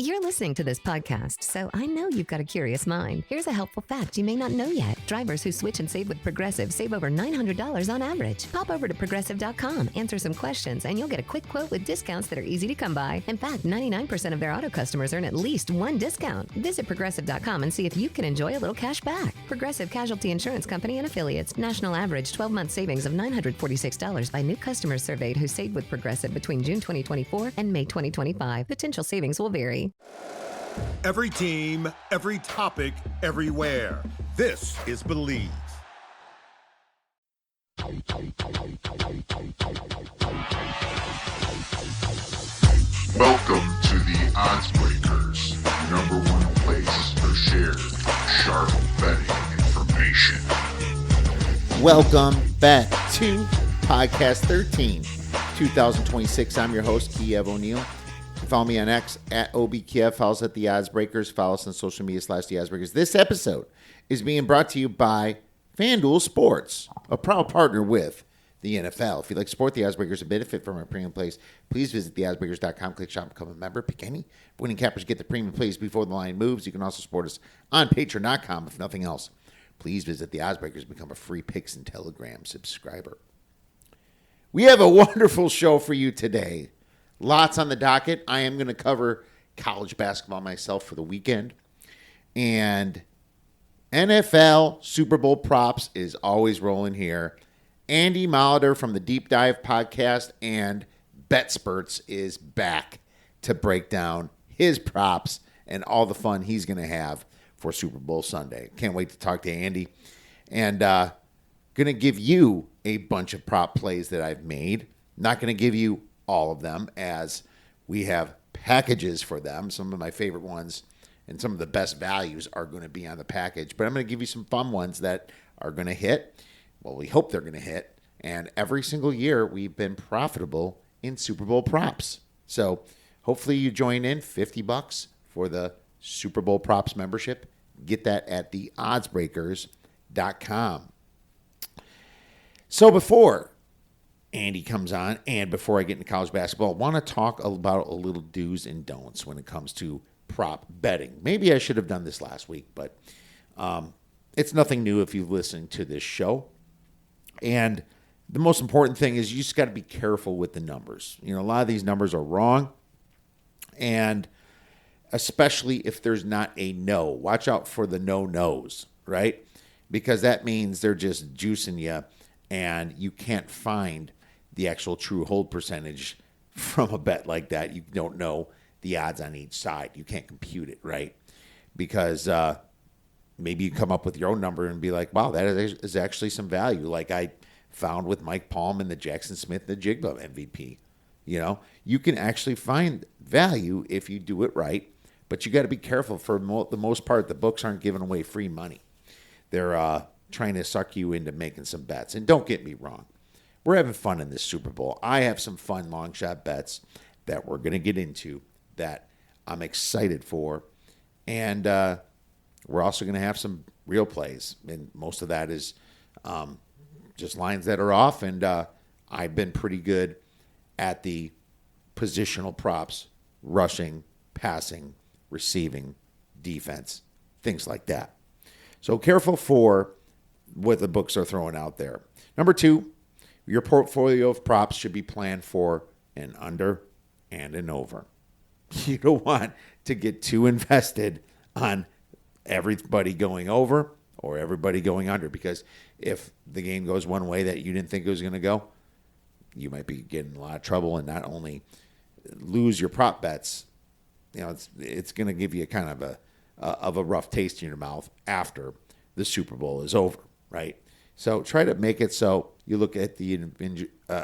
You're listening to this podcast, so I know you've got a curious mind. Here's a helpful fact you may not know yet. Drivers who switch and save with Progressive save over $900 on average. Pop over to Progressive.com, answer some questions, and you'll get a quick quote with discounts that are easy to come by. In fact, 99% of their auto customers earn at least one discount. Visit Progressive.com and see if you can enjoy a little cash back. Progressive Casualty Insurance Company and Affiliates. National average 12-month savings of $946 by new customers surveyed who saved with Progressive between June 2024 and May 2025. Potential savings will vary. Every team, every topic, everywhere. This is Believe. Welcome to the Odds Breakers, number one place for shared, sharp betting information. Welcome back to Podcast 13, 2026. I'm your host, Kiev O'Neill. Follow me on X at OBKiev. Follow us at The Odds Breakers. Follow us on social media /The Odds Breakers. This episode is being brought to you by FanDuel Sports, a proud partner with the NFL. If you'd like to support The Odds Breakers and benefit from our premium plays, please visit theoddsbreakers.com, click shop, and become a member. Pick any winning cappers, get the premium plays before the line moves. You can also support us on patreon.com. If nothing else, please visit The Odds Breakers and become a free Picks and Telegram subscriber. We have a wonderful show for you today. Lots on the docket. I am going to cover college basketball myself for the weekend. And NFL Super Bowl props is always rolling here. Andy Molitor from the Deep Dive podcast and BetSperts is back to break down his props and all the fun he's going to have for Super Bowl Sunday. Can't wait to talk to Andy. And going to give you a bunch of prop plays that I've made. Not going to give you all of them, as we have packages for them. Some of my favorite ones and some of the best values are going to be on the package. But I'm going to give you some fun ones that are going to hit. Well, we hope they're going to hit. And every single year, we've been profitable in Super Bowl props. So hopefully you join in. $50 for the Super Bowl props membership. Get that at theoddsbreakers.com. So before Andy comes on, and before I get into college basketball, I want to talk about a little do's and don'ts when it comes to prop betting. Maybe I should have done this last week, but it's nothing new if you've listened to this show. And the most important thing is you just got to be careful with the numbers. You know, a lot of these numbers are wrong, and especially if there's not a no. Watch out for the no-nos, right? Because that means they're just juicing you, and you can't find the actual true hold percentage from a bet like that. You don't know the odds on each side. You can't compute it, right? Because maybe you come up with your own number and be like, wow, that is actually some value. Like I found with Mike Palm and the Jackson Smith and the Jigba MVP. You know, you can actually find value if you do it right, but you got to be careful. For the most part, the books aren't giving away free money. They're trying to suck you into making some bets. And don't get me wrong, we're having fun in this Super Bowl. I have some fun long shot bets that we're going to get into that I'm excited for. And we're also going to have some real plays. And most of that is just lines that are off. And I've been pretty good at the positional props, rushing, passing, receiving, defense, things like that. So careful for what the books are throwing out there. Number two, your portfolio of props should be planned for an under and an over. You don't want to get too invested on everybody going over or everybody going under, because if the game goes one way that you didn't think it was going to go, you might be getting in a lot of trouble and not only lose your prop bets, you know, it's going to give you kind of a rough taste in your mouth after the Super Bowl is over, right? So try to make it so you look at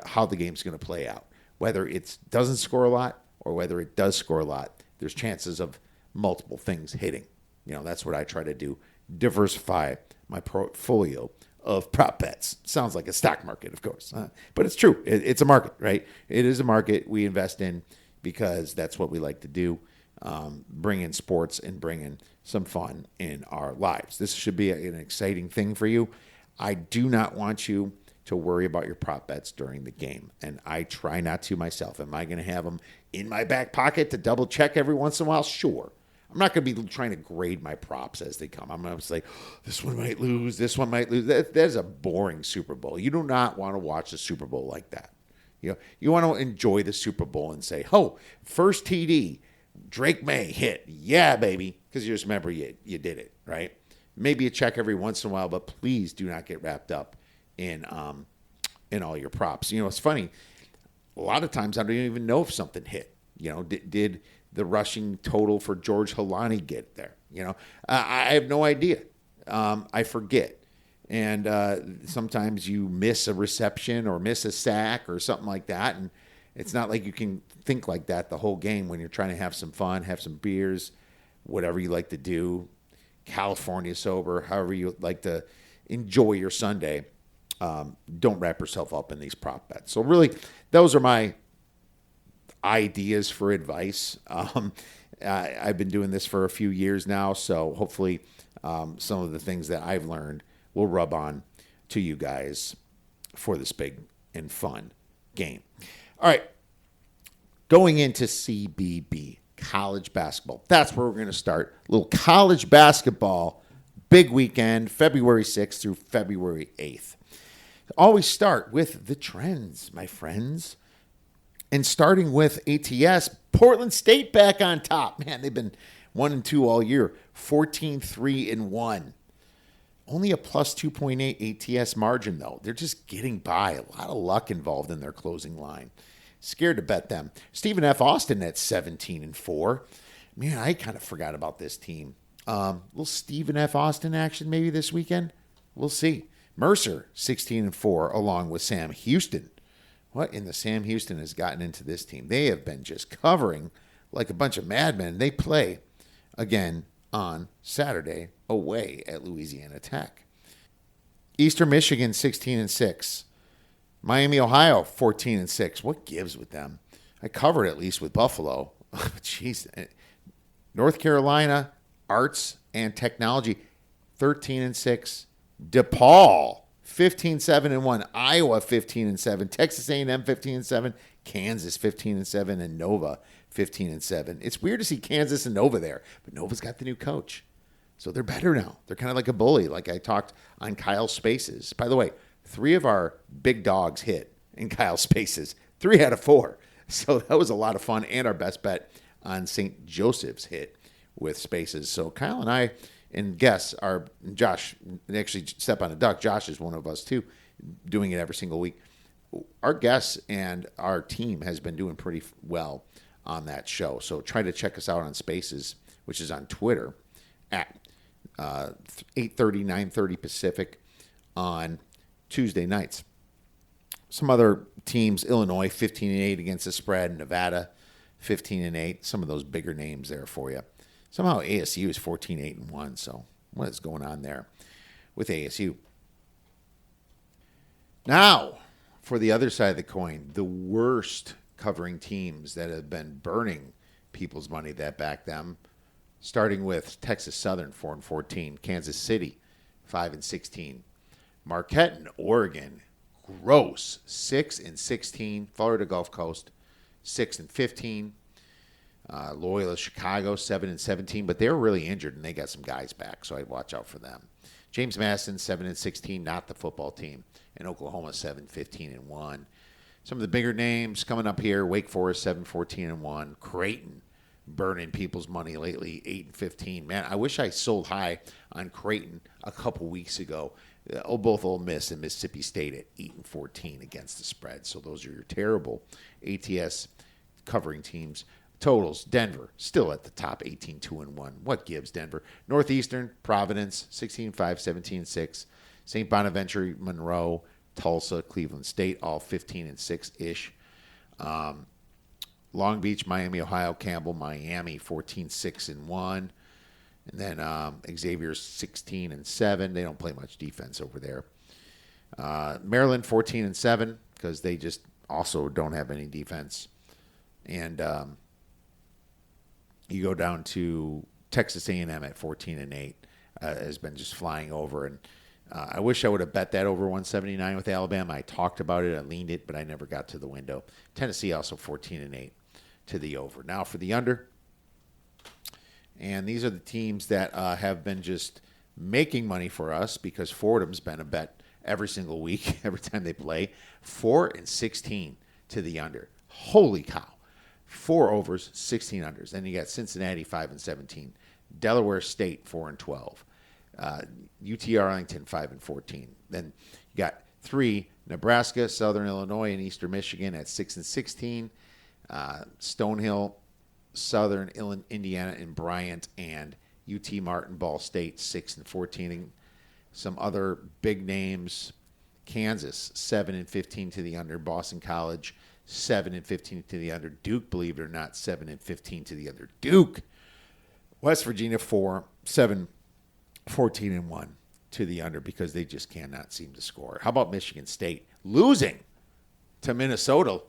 how the game's going to play out. Whether it doesn't score a lot or whether it does score a lot, there's chances of multiple things hitting. You know, that's what I try to do. Diversify my portfolio of prop bets. Sounds like a stock market, of course, but it's true. It's a market, right? It is a market we invest in because that's what we like to do. Bring in sports and bring in some fun in our lives. This should be an exciting thing for you. I do not want you to worry about your prop bets during the game. And I try not to myself. Am I going to have them in my back pocket to double check every once in a while? Sure. I'm not going to be trying to grade my props as they come. I'm going to say, this one might lose, this one might lose. That is a boring Super Bowl. You do not want to watch the Super Bowl like that. You want to enjoy the Super Bowl and say, oh, first TD, Drake May hit. Yeah, baby. Because you just remember you did it, right? Maybe a check every once in a while, but please do not get wrapped up in all your props. It's funny. A lot of times I don't even know if something hit. Did the rushing total for George Halani get there? I have no idea. I forget. And sometimes you miss a reception or miss a sack or something like that. And it's not like you can think like that the whole game when you're trying to have some fun, have some beers, whatever you like to do, California sober, however you like to enjoy your Sunday. Don't wrap yourself up in these prop bets. So really, those are my ideas for advice. I've been doing this for a few years now, so hopefully some of the things that I've learned will rub on to you guys for this big and fun game. All right, going into CBB, college basketball. That's where we're going to start. A little college basketball, big weekend, February 6th through February 8th. Always start with the trends, my friends. And starting with ATS, Portland State back on top. Man, they've been 1-2 all year, 14-3-1. Only a plus 2.8 ATS margin, though. They're just getting by. A lot of luck involved in their closing line. Scared to bet them. Stephen F. Austin at 17-4. Man, I kind of forgot about this team. Little Stephen F. Austin action maybe this weekend. We'll see. Mercer, 16-4, along with Sam Houston. What in the Sam Houston has gotten into this team? They have been just covering like a bunch of madmen. They play again on Saturday away at Louisiana Tech. Eastern Michigan, 16-6. Miami, Ohio, 14-6. What gives with them? I covered at least with Buffalo. Jeez. North Carolina, Arts and Technology, 13-6. DePaul, 15-7-1. Iowa, 15-7. Texas A&M, 15-7. Kansas, 15-7. And Nova, 15-7. It's weird to see Kansas and Nova there, but Nova's got the new coach. So they're better now. They're kind of like a bully, like I talked on Kyle Spaces. By the way, 3 of our big dogs hit in Kyle Spaces. 3 out of 4. So that was a lot of fun. And our best bet on St. Joseph's hit with Spaces. So Kyle and I and guests are Josh, actually step on a duck. Josh is one of us too, doing it every single week. Our guests and our team has been doing pretty well on that show. So try to check us out on Spaces, which is on Twitter at 8:30, 9:30 Pacific on Tuesday nights. Some other teams, Illinois 15-8 against the spread, Nevada 15-8. Some of those bigger names there for you. Somehow ASU is 14-8-1. So what is going on there with ASU? Now, for the other side of the coin, the worst covering teams that have been burning people's money that back them, starting with Texas Southern 4-14, Kansas City 5-16, Marquette and Oregon, gross 6-16, Florida Gulf Coast 6-15. Loyola Chicago 7-17, but they're really injured and they got some guys back, so I'd watch out for them. James Madison 7-16, not the football team, and Oklahoma 7-15-1. Some of the bigger names coming up here: Wake Forest 7-14-1, Creighton burning people's money lately 8-15. Man, I wish I sold high on Creighton a couple weeks ago. Both Ole Miss and Mississippi State at 8-14 against the spread. So those are your terrible ATS covering teams. Totals, Denver, still at the top, 18-2-1. What gives, Denver? Northeastern, Providence, 16-5, 17-6. St. Bonaventure, Monroe, Tulsa, Cleveland State, all 15-6-ish. Long Beach, Miami, Ohio, Campbell, Miami, 14-6-1. And then Xavier's 16-7. They don't play much defense over there. Maryland, 14-7, because they just also don't have any defense. And you go down to Texas A&M at 14-8, has been just flying over, and I wish I would have bet that over 179 with Alabama. I talked about it. I leaned it, but I never got to the window. Tennessee also 14-8 to the over. Now for the under. And these are the teams that have been just making money for us because Fordham's been a bet every single week, every time they play. 4-16 to the under. Holy cow. 4 overs, 16 unders. Then you got Cincinnati 5-17. Delaware State 4-12. UT Arlington 5-14. Then you got 3 Nebraska, Southern Illinois, and Eastern Michigan at 6-16. Stonehill, Southern Indiana, and Bryant, and UT Martin, Ball State 6-14. Some other big names: Kansas 7-15 to the under. Boston College 7-15 to the under. Duke, believe it or not, 7-15 to the under. Duke. West Virginia 7-14-1 to the under because they just cannot seem to score. How about Michigan State losing to Minnesota a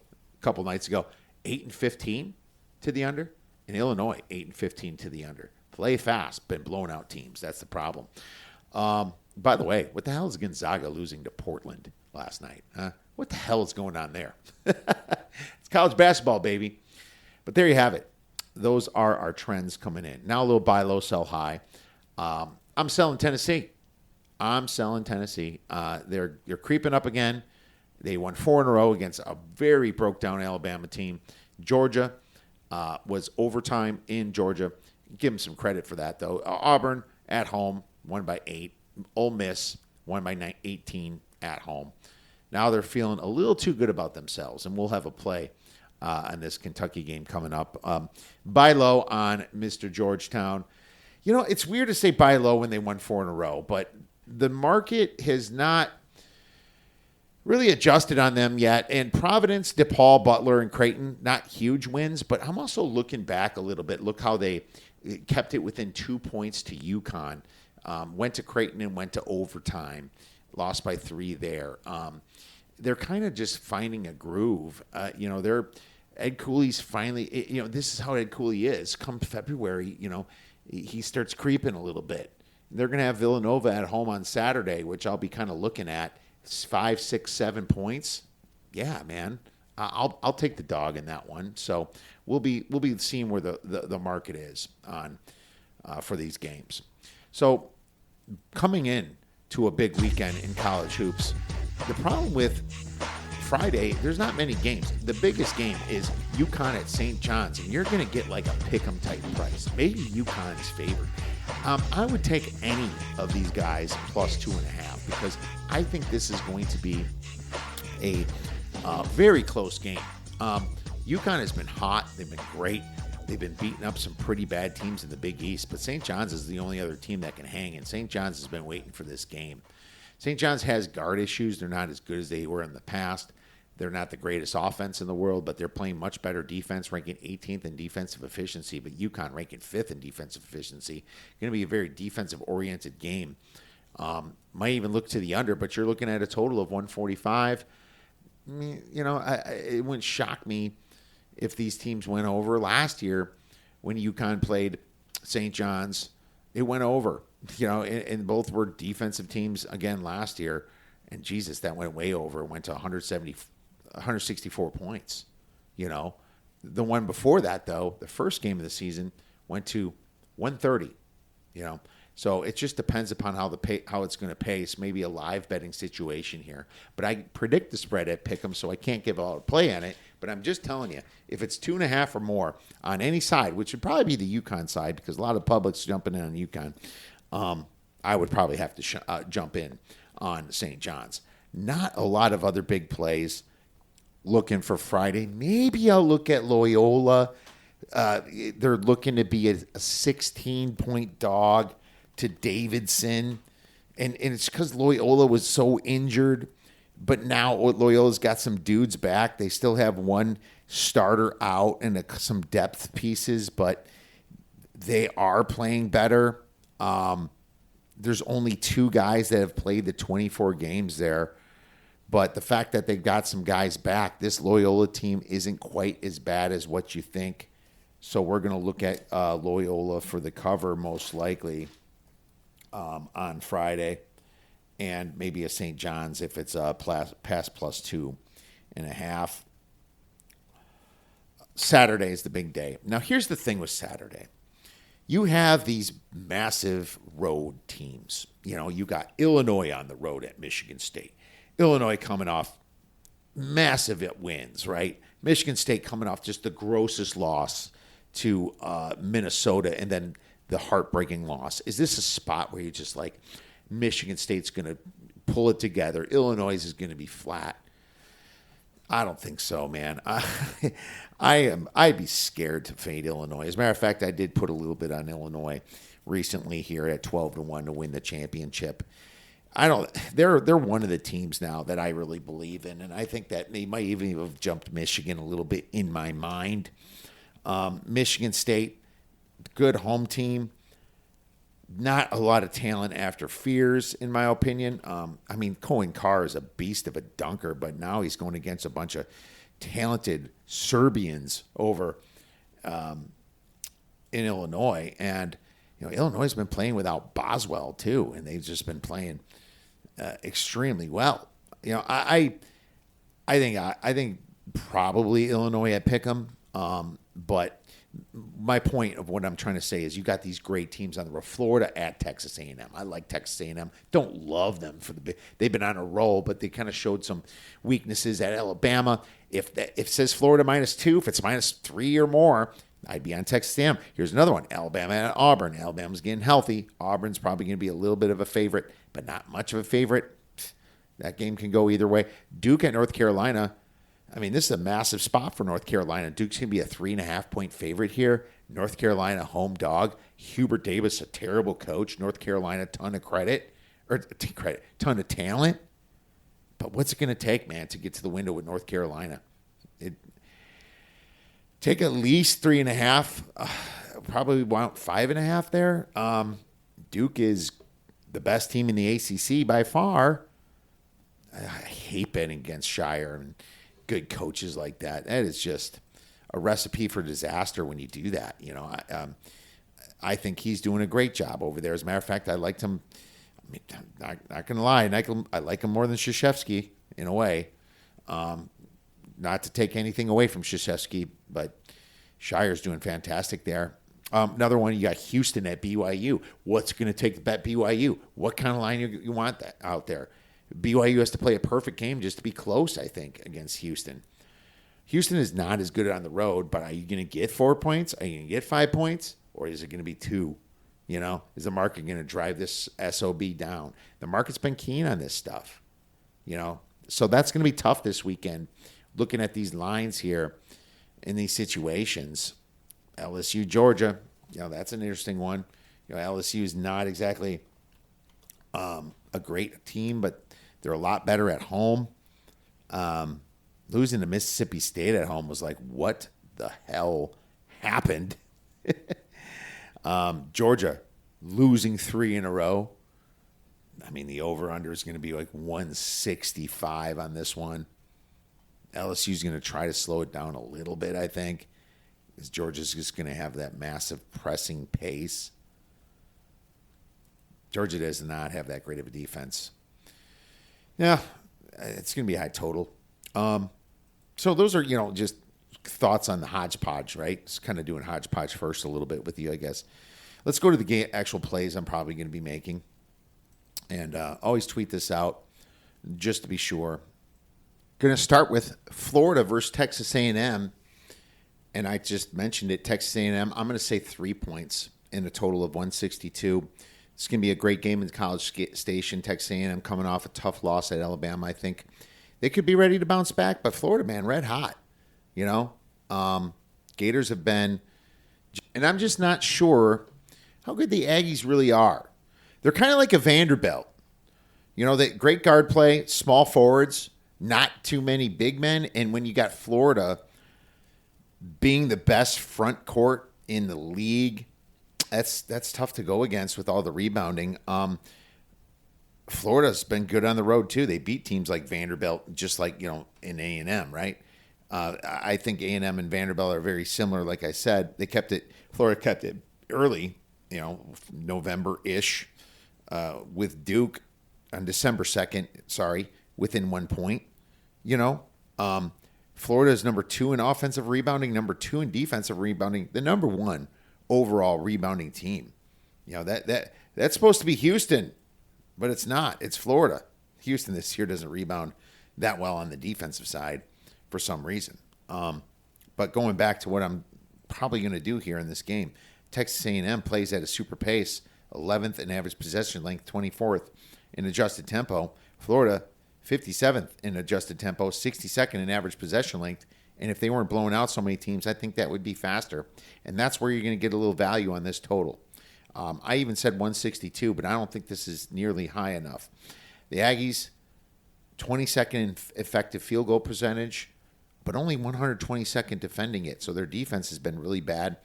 couple nights ago? 8-15 to the under. And Illinois 8-15 to the under. Play fast, been blowing out teams. That's the problem. By the way, what the hell is Gonzaga losing to Portland last night? Huh? What the hell is going on there? It's college basketball, baby. But there you have it. Those are our trends coming in. Now a little buy low, sell high. I'm selling Tennessee. They're creeping up again. They won 4 in a row against a very broke-down Alabama team. Georgia was overtime in Georgia. Give them some credit for that, though. Auburn at home won by 8. Ole Miss won by 18 at home. Now they're feeling a little too good about themselves, and we'll have a play on this Kentucky game coming up. Buy low on Mr. Georgetown. You know, it's weird to say buy low when they won 4 in a row, but the market has not really adjusted on them yet. And Providence, DePaul, Butler, and Creighton, not huge wins, but I'm also looking back a little bit. Look how they kept it within 2 points to UConn. Went to Creighton and went to overtime. Lost by 3 there. They're kind of just finding a groove. Ed Cooley's finally, this is how Ed Cooley is. Come February, he starts creeping a little bit. They're going to have Villanova at home on Saturday, which I'll be kind of looking at. 5, 6, 7 points. Yeah, man. I'll take the dog in that one. So we'll be seeing where the market is on for these games. So coming in to a big weekend in college hoops, the problem with Friday, there's not many games. The biggest game is UConn at St. John's, and you're going to get like a pick'em type price. Maybe UConn's favored. I would take any of these guys plus 2.5 because I think this is going to be a very close game. UConn has been hot. They've been great. They've been beating up some pretty bad teams in the Big East, but St. John's is the only other team that can hang, and St. John's has been waiting for this game. St. John's has guard issues. They're not as good as they were in the past. They're not the greatest offense in the world, but they're playing much better defense, ranking 18th in defensive efficiency, but UConn ranking 5th in defensive efficiency. Going to be a very defensive-oriented game. Might even look to the under, but you're looking at a total of 145. It wouldn't shock me if these teams went over. Last year, when UConn played St. John's, it went over. And both were defensive teams again last year. And Jesus, that went way over. It went to 164 points. The one before that, though, the first game of the season went to 130. So it just depends upon how it's going to pace. Maybe a live betting situation here. But I predict the spread at Pick'em, so I can't give a play on it. But I'm just telling you, if it's 2.5 or more on any side, which would probably be the UConn side because a lot of public's jumping in on UConn, I would probably have to jump in on St. John's. Not a lot of other big plays looking for Friday. Maybe I'll look at Loyola. They're looking to be a 16-point dog to Davidson. And it's because Loyola was so injured. But now Loyola's got some dudes back. They still have one starter out and some depth pieces, but they are playing better. There's only 2 guys that have played the 24 games there. But the fact that they've got some guys back, this Loyola team isn't quite as bad as what you think. So we're going to look at Loyola for the cover most likely on Friday. and maybe a St. John's if it's a past plus 2.5. Saturday is the big day. Now, here's the thing with Saturday. You have these massive road teams. You got Illinois on the road at Michigan State. Illinois coming off massive wins, right? Michigan State coming off just the grossest loss to Minnesota, and then the heartbreaking loss. Is this a spot where you're just like, Michigan State's going to pull it together, Illinois is going to be flat? I don't think so, man. I'd be scared to fade Illinois. As a matter of fact, I did put a little bit on Illinois recently here at 12-1 to win the championship. They're one of the teams now that I really believe in, and I think that they might even have jumped Michigan a little bit in my mind. Michigan State, good home team. Not a lot of talent after Fears, in my opinion. Cohen Carr is a beast of a dunker, but now he's going against a bunch of talented Serbians over in Illinois. And, Illinois has been playing without Boswell, too, and they've just been playing extremely well. I think probably Illinois at Pick'em, but my point of what I'm trying to say is you got these great teams on the road. Florida at Texas A&M. I like Texas A&M. Don't love them they've been on a roll, but they kind of showed some weaknesses at Alabama. If it says Florida -2, if it's -3 or more, I'd be on Texas A&M. Here's another one: Alabama at Auburn. Alabama's getting healthy. Auburn's probably going to be a little bit of a favorite, but not much of a favorite. That game can go either way. Duke at North Carolina. This is a massive spot for North Carolina. Duke's going to be a 3.5-point favorite here. North Carolina, home dog. Hubert Davis, a terrible coach. North Carolina, ton of talent. But what's it going to take, man, to get to the window with North Carolina? Take at least 3.5. Probably want 5.5 there. Duke is the best team in the ACC by far. I hate betting against Shire and good coaches like that. That is just a recipe for disaster when you do that. I think he's doing a great job over there. As a matter of fact, I liked him. Not going to lie, I like him more than Krzyzewski in a way. Not to take anything away from Krzyzewski, but Shire's doing fantastic there. Another one, you got Houston at BYU. What's going to take to bet BYU? What kind of line you want that out there? BYU has to play a perfect game just to be close, I think, against Houston. Houston is not as good on the road, but are you going to get 4 points? Are you going to get 5 points? Or is it going to be 2? Is the market going to drive this SOB down? The market's been keen on this stuff, So that's going to be tough this weekend. Looking at these lines here in these situations. LSU, Georgia, that's an interesting one. LSU is not exactly a great team, but they're a lot better at home. Losing to Mississippi State at home was like, what the hell happened? Georgia losing 3 in a row. The over-under is going to be like 165 on this one. LSU's going to try to slow it down a little bit, I think, because Georgia's just going to have that massive pressing pace. Georgia does not have that great of a defense. Yeah, it's going to be a high total. So those are, just thoughts on the hodgepodge, right? It's kind of doing hodgepodge first a little bit with you, I guess. Let's go to the actual plays I'm probably going to be making. And always tweet this out just to be sure. Going to start with Florida versus Texas A&M. And I just mentioned it, Texas A&M. I'm going to say 3 points in a total of 162. It's going to be a great game in College Station. Texas A&M coming off a tough loss at Alabama. I think they could be ready to bounce back. But Florida, man, red hot. Gators have been, and I'm just not sure how good the Aggies really are. They're kind of like a Vanderbilt. That great guard play, small forwards, not too many big men. And when you got Florida being the best front court in the league, that's tough to go against with all the rebounding. Florida's been good on the road too. They beat teams like Vanderbilt, just like in A&M, right? I think A&M and Vanderbilt are very similar. Like I said, Florida kept it early, November-ish with Duke. on December 2nd, within 1 point. Florida is number 2 in offensive rebounding, number 2 in defensive rebounding, the number 1 overall rebounding team. That's supposed to be Houston, but it's not. It's Florida. Houston this year doesn't rebound that well on the defensive side for some reason. But going back to what I'm probably going to do here in this game, Texas A&M plays at a super pace, 11th in average possession length, 24th in adjusted tempo. Florida, 57th in adjusted tempo, 62nd in average possession length. And if they weren't blowing out so many teams, I think that would be faster. And that's where you're going to get a little value on this total. I even said 162, but I don't think this is nearly high enough. The Aggies, 22nd in effective field goal percentage, but only 122nd defending it. So their defense has been really bad.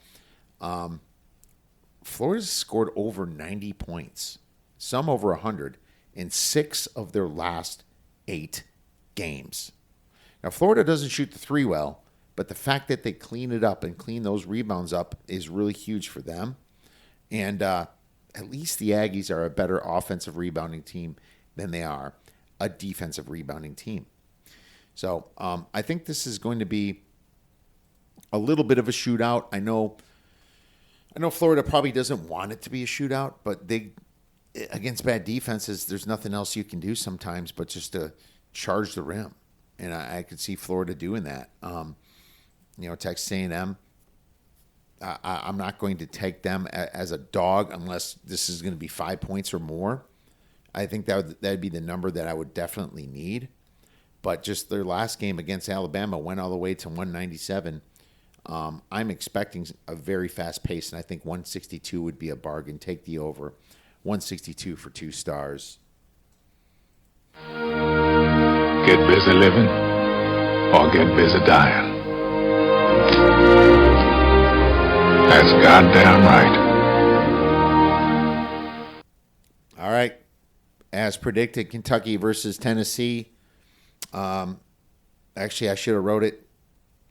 Florida's scored over 90 points, some over 100, in 6 of their last 8 games. Now, Florida doesn't shoot the 3 well, but the fact that they clean it up and clean those rebounds up is really huge for them. And at least the Aggies are a better offensive rebounding team than they are a defensive rebounding team. So I think this is going to be a little bit of a shootout. I know Florida probably doesn't want it to be a shootout, but against bad defenses, there's nothing else you can do sometimes but just to charge the rim. And I could see Florida doing that. Texas A&M, I'm not going to take them as a dog unless this is going to be 5 points or more. I think that'd be the number that I would definitely need. But just their last game against Alabama went all the way to 197. I'm expecting a very fast pace, and I think 162 would be a bargain. Take the over. 162 for 2 stars. Get busy living or get busy dying. That's goddamn right. All right. As predicted, Kentucky versus Tennessee. Actually, I should have wrote it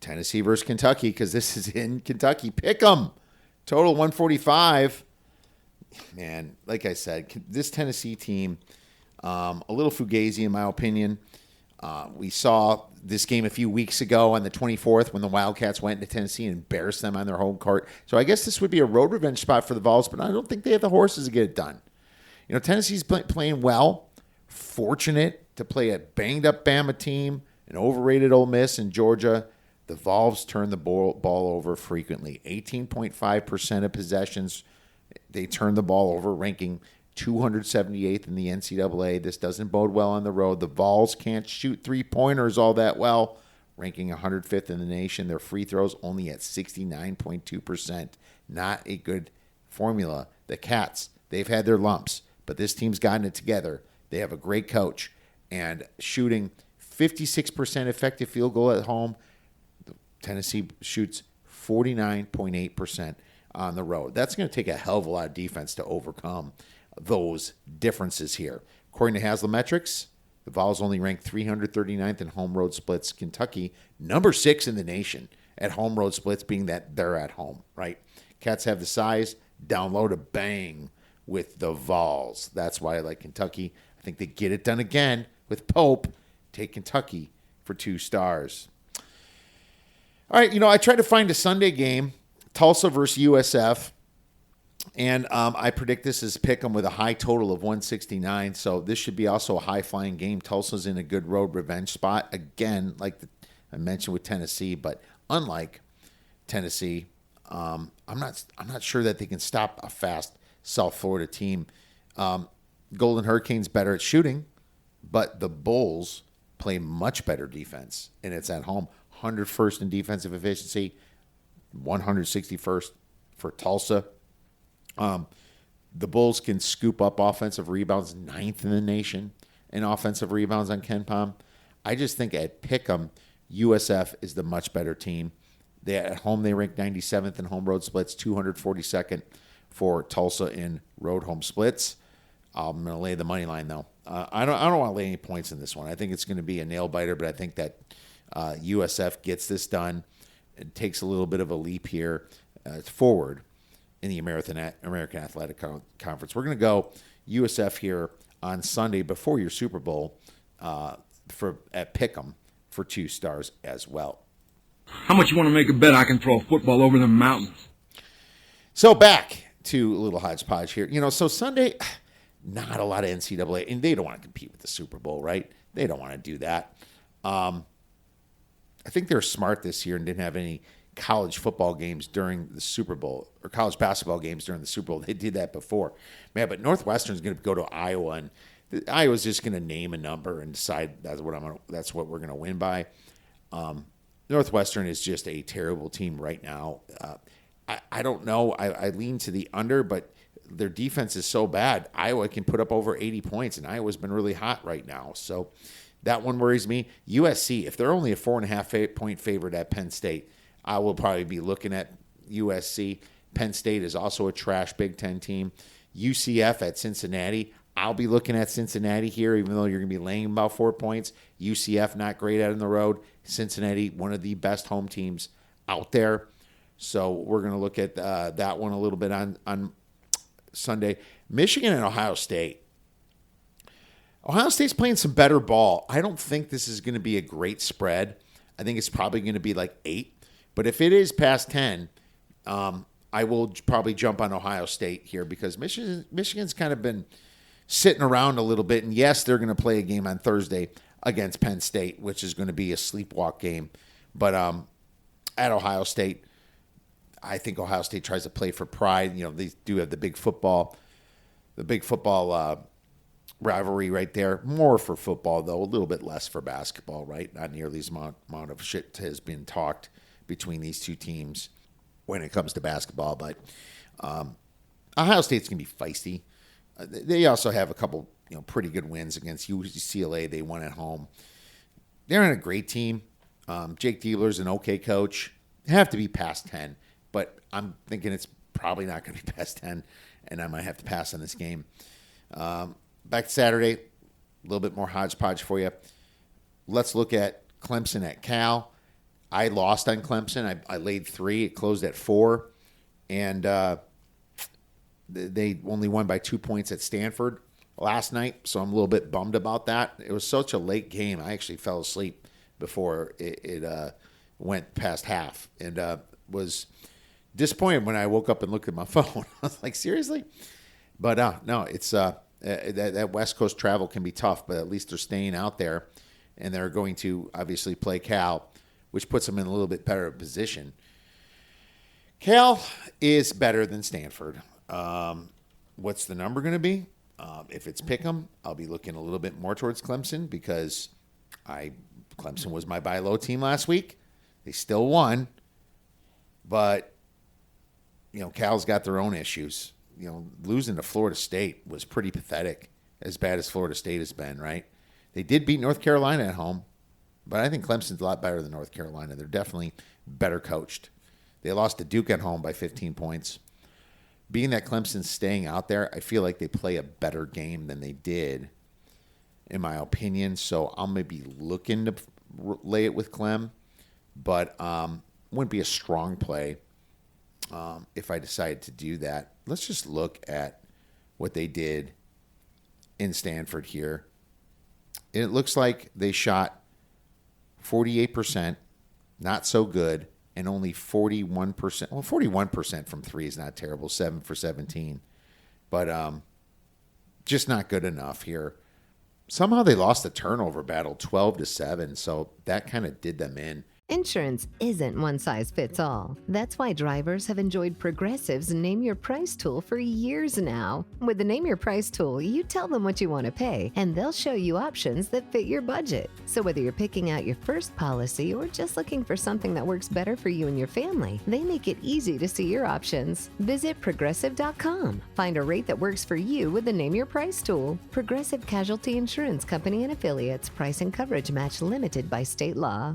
Tennessee versus Kentucky because this is in Kentucky. Pick 'em. Total 145. Man, like I said, this Tennessee team, a little fugazi in my opinion. We saw this game a few weeks ago on the 24th when the Wildcats went into Tennessee and embarrassed them on their home court. So I guess this would be a road revenge spot for the Vols, but I don't think they have the horses to get it done. Tennessee's playing well, fortunate to play a banged-up Bama team, an overrated Ole Miss in Georgia. The Vols turn the ball over frequently. 18.5% of possessions, they turn the ball over, ranking 278th in the NCAA. This doesn't bode well on the road. The Vols can't shoot three-pointers all that well, ranking 105th in the nation. Their free throws only at 69.2%. Not a good formula. The Cats, they've had their lumps, but this team's gotten it together. They have a great coach. And shooting 56% effective field goal at home, Tennessee shoots 49.8% on the road. That's going to take a hell of a lot of defense to overcome those differences here. According to Haslametrics, the Vols only ranked 339th in home road splits. Kentucky, number 6 in the nation at home road splits, being that they're at home, right? Cats have the size, down low to bang with the Vols. That's why I like Kentucky. I think they get it done again with Pope. Take Kentucky for 2 stars. All right, I tried to find a Sunday game, Tulsa versus USF, and I predict this is pick 'em with a high total of 169, so this should be also a high-flying game. Tulsa's in a good road revenge spot. Again, like I mentioned with Tennessee, but unlike Tennessee, I'm not sure that they can stop a fast South Florida team. Golden Hurricanes better at shooting, but the Bulls play much better defense, and it's at home. 101st in defensive efficiency, 161st for Tulsa. The Bulls can scoop up offensive rebounds, 9th in the nation in offensive rebounds on KenPom. I just think at Pick'em, USF is the much better team. At home, they rank 97th in home road splits, 242nd for Tulsa in road home splits. I'm going to lay the money line, though. I don't want to lay any points in this one. I think it's going to be a nail-biter, but I think that USF gets this done. It takes a little bit of a leap here forward in the American Athletic Conference. We're going to go USF here on Sunday before your Super Bowl at Pick'em for 2 stars as well. How much you want to make a bet I can throw a football over the mountains? So back to a little hodgepodge here. So Sunday, not a lot of NCAA, and they don't want to compete with the Super Bowl, right? They don't want to do that. I think they're smart this year and didn't have any college football games during the Super Bowl or college basketball games during the Super Bowl. They did that before. Man, but Northwestern's going to go to Iowa, and Iowa's just going to name a number and decide that's what we're going to win by. Northwestern is just a terrible team right now. I don't know. I lean to the under, but their defense is so bad. Iowa can put up over 80 points, and Iowa's been really hot right now. So that one worries me. USC, if they're only a 4.5 point favorite at Penn State, I will probably be looking at USC. Penn State is also a trash Big Ten team. UCF at Cincinnati, I'll be looking at Cincinnati here, even though you're going to be laying about 4 points. UCF, not great out on the road. Cincinnati, one of the best home teams out there. So we're going to look at that one a little bit on Sunday. Michigan and Ohio State. Ohio State's playing some better ball. I don't think this is going to be a great spread. I think it's probably going to be like 8. But if it is past 10, I will probably jump on Ohio State here because Michigan's kind of been sitting around a little bit. And yes, they're going to play a game on Thursday against Penn State, which is going to be a sleepwalk game. But at Ohio State, I think Ohio State tries to play for pride. They do have the big football rivalry right there. More for football, though, a little bit less for basketball, right? Not nearly as amount of shit has been talked between these two teams when it comes to basketball. But Ohio State's going to be feisty. They also have a couple pretty good wins against UCLA. They won at home. They're in a great team. Jake Diebler's an okay coach. They have to be past 10. But I'm thinking it's probably not going to be past 10, and I might have to pass on this game. Back to Saturday, a little bit more hodgepodge for you. Let's look at Clemson at Cal. I lost on Clemson. I laid 3. It closed at 4. And they only won by 2 points at Stanford last night, so I'm a little bit bummed about that. It was such a late game. I actually fell asleep before it went past half and was disappointed when I woke up and looked at my phone. I was like, seriously? But no, it's that West Coast travel can be tough, but at least they're staying out there, and they're going to obviously play Cal, which puts them in a little bit better position. Cal is better than Stanford. What's the number going to be? If it's Pick'em, I'll be looking a little bit more towards Clemson because Clemson was my buy low team last week. They still won, but Cal's got their own issues. Losing to Florida State was pretty pathetic, as bad as Florida State has been, right? They did beat North Carolina at home, but I think Clemson's a lot better than North Carolina. They're definitely better coached. They lost to Duke at home by 15 points. Being that Clemson's staying out there, I feel like they play a better game than they did, in my opinion. So I'll maybe looking to lay it with Clem, but wouldn't be a strong play if I decided to do that. Let's just look at what they did in Stanford here. It looks like they shot 48%, not so good, and only 41%. Well, 41% from 3 is not terrible, 7 for 17. But just not good enough here. Somehow they lost the turnover battle 12-7, so that kind of did them in. Insurance isn't one size fits all. That's why drivers have enjoyed Progressive's Name Your Price tool for years now. With the Name Your Price tool, you tell them what you want to pay, and they'll show you options that fit your budget. So whether you're picking out your first policy or just looking for something that works better for you and your family, they make it easy to see your options. Visit Progressive.com. Find a rate that works for you with the Name Your Price tool. Progressive Casualty Insurance Company and Affiliates. Price and coverage match limited by state law.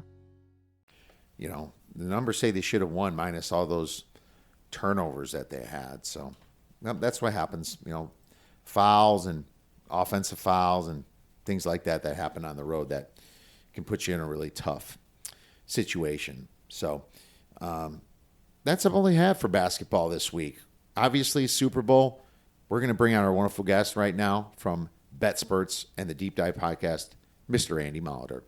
The numbers say they should have won minus all those turnovers that they had. So that's what happens. Fouls and offensive fouls and things like that happen on the road that can put you in a really tough situation. So that's all they have for basketball this week. Obviously, Super Bowl. We're going to bring out our wonderful guest right now from Bet Spurts and the Deep Dive Podcast, Mr. Andy Molitor.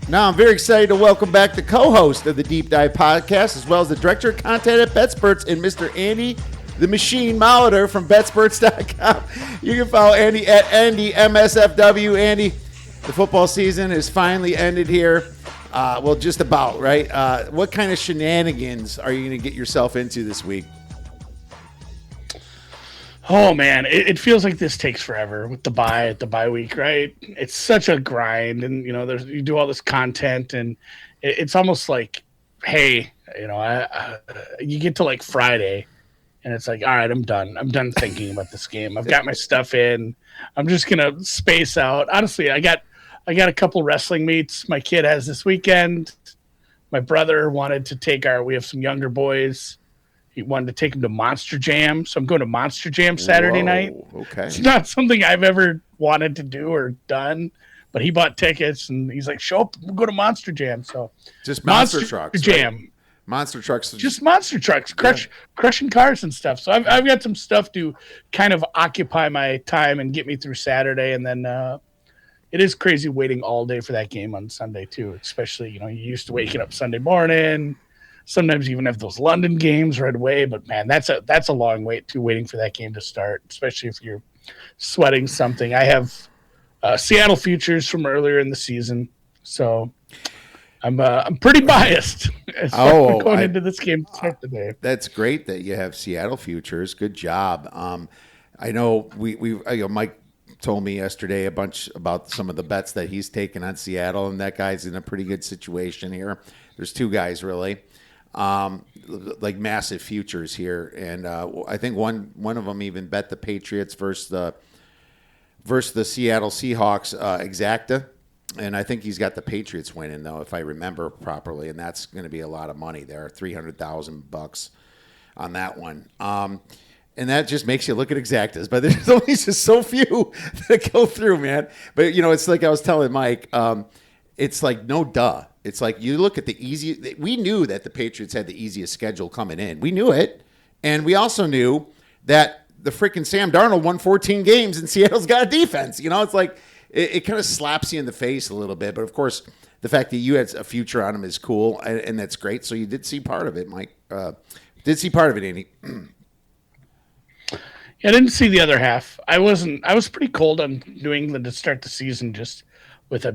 Now I'm very excited to welcome back the co-host of the Deep Dive Podcast, as well as the Director of Content at Bet Spurts, and Mr. Andy the Machine Molitor from BetSpurts.com. You can follow Andy at AndyMSFW. Andy, the football season is finally ended here. Well, just about, right? What kind of shenanigans are you going to get yourself into this week? Oh, man, it feels like this takes forever with the bye week, right? It's such a grind, and, you do all this content, and it's almost like, hey, you get to, like, Friday, and it's like, all right, I'm done. I'm done thinking about this game. I've got my stuff in. I'm just going to space out. Honestly, I got a couple wrestling meets my kid has this weekend. My brother wanted to we have some younger boys. He wanted to take them to Monster Jam. So I'm going to Monster Jam Saturday night. Okay. It's not something I've ever wanted to do or done, but he bought tickets and he's like, show up, we'll go to Monster Jam. So just Monster Trucks. Jam. Right? Monster Trucks. Just Monster Trucks, crushing cars and stuff. So I've got some stuff to kind of occupy my time and get me through Saturday. And then it is crazy waiting all day for that game on Sunday too, especially, you're used to waking up Sunday morning. Sometimes you even have those London games right away, but man, that's a long wait too, waiting for that game to start, especially if you're sweating something. I have Seattle futures from earlier in the season, so I'm pretty biased as far as going into this game to start the day. That's great that you have Seattle futures. Good job. I know Mike told me yesterday a bunch about some of the bets that he's taken on Seattle, and that guy's in a pretty good situation here. There's two guys really. Like massive futures here, and I think one of them even bet the Patriots versus the Seattle Seahawks exacta, and I think he's got the Patriots winning though, if I remember properly, and that's going to be a lot of money there, $300,000 on that one. And that just makes you look at exactas, but there's only just so few that go through, man. But it's like I was telling Mike, it's like no duh. It's like you look at the easy. We knew that the Patriots had the easiest schedule coming in. We knew it. And we also knew that the freaking Sam Darnold won 14 games and Seattle's got a defense. It's like it kind of slaps you in the face a little bit. But, of course, the fact that you had a future on him is cool, and that's great. So you did see part of it, Mike. Did see part of it, Andy. Yeah, I didn't see the other half. I was pretty cold on New England to start the season, just with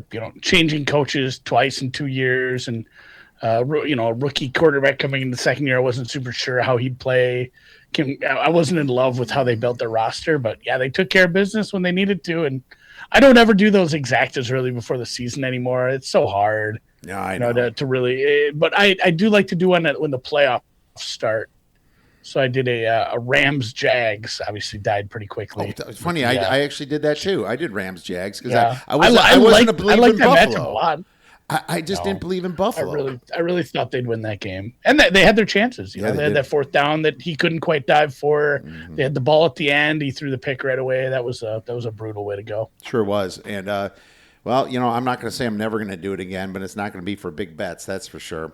changing coaches twice in 2 years, and a rookie quarterback coming in the second year. I wasn't super sure how he'd play. I wasn't in love with how they built their roster, but yeah, they took care of business when they needed to. And I don't ever do those exactas really before the season anymore. It's so hard. Yeah, I know. To really, but I do like to do one when the playoffs start. So I did a Rams Jags. Obviously, died pretty quickly. Oh, it's funny. Yeah. I actually did that too. I did Rams Jags because I wasn't a believer in Buffalo. Matchup a lot. I just didn't believe in Buffalo. I really thought they'd win that game, and they had their chances. They had that fourth down that he couldn't quite dive for. Mm-hmm. They had the ball at the end. He threw the pick right away. That was a brutal way to go. Sure was. And well, I'm not going to say I'm never going to do it again, but it's not going to be for big bets. That's for sure.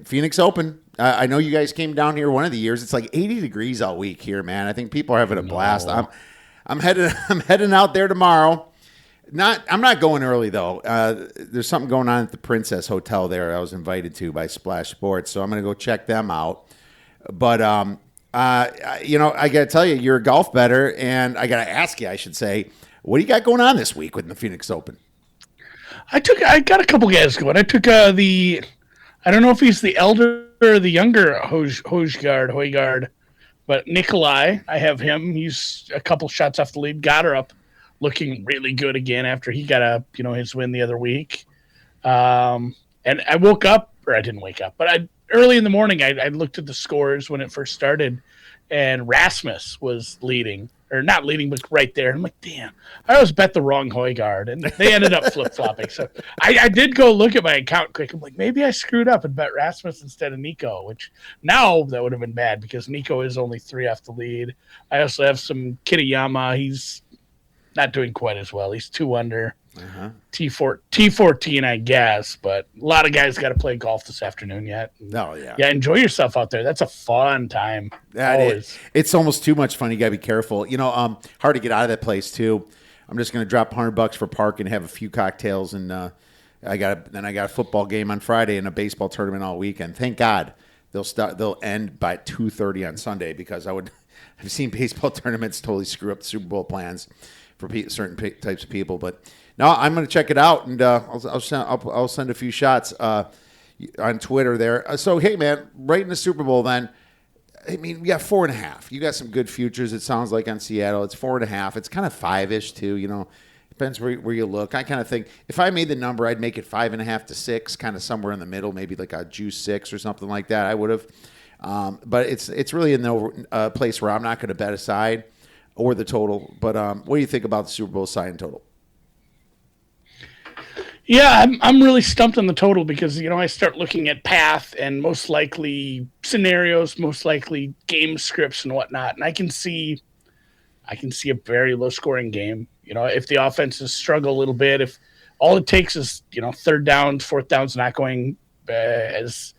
Phoenix Open. I know you guys came down here one of the years. It's like 80 degrees all week here, man. I think people are having a blast. I'm heading out there tomorrow. I'm not going early though. There's something going on at the Princess Hotel there. I was invited to by Splash Sports, so I'm going to go check them out. But I got to tell you, you're a golf bettor, and I got to ask you, I should say, what do you got going on this week with the Phoenix Open? I got a couple guys going. I took I don't know if he's the elder or the younger Højgaard, but Nikolai, I have him. He's a couple shots off the lead, got her up, looking really good again after he got his win the other week. And I woke up, or I didn't wake up, but early in the morning, I looked at the scores when it first started, and Rasmus was leading. Or not leading, but right there. I'm like, damn, I always bet the wrong Højgaard, and they ended up flip-flopping. So I did go look at my account quick. I'm like, maybe I screwed up and bet Rasmus instead of Nico, which now that would have been bad because Nico is only 3 off the lead. I also have some Kitayama. He's not doing quite as well. He's 2 under. T14, I guess. But a lot of guys got to play golf this afternoon yet. Oh, yeah. Yeah, enjoy yourself out there. That's a fun time. It's almost too much fun. You got to be careful. Hard to get out of that place, too. I'm just going to drop $100 for park and have a few cocktails, and I got a football game on Friday and a baseball tournament all weekend. Thank God they'll end by 2:30 on Sunday, because I've seen baseball tournaments totally screw up the Super Bowl plans for certain types of people. But no, I'm going to check it out, and I'll send a few shots on Twitter there. So hey, man, right in the Super Bowl then. I mean, we got 4.5. You got some good futures, it sounds like, on Seattle. It's 4.5. It's kind of 5-ish, too. Depends where you look. I kind of think if I made the number, I'd make it 5.5 to 6, kind of somewhere in the middle, maybe like a juice 6 or something like that. I would have. But it's really in the place where I'm not going to bet a side or the total. But what do you think about the Super Bowl side and total? Yeah, I'm really stumped on the total because, I start looking at path and most likely scenarios, most likely game scripts and whatnot. And I can see a very low scoring game. If the offenses struggle a little bit, if all it takes is, third downs, fourth downs, not going as,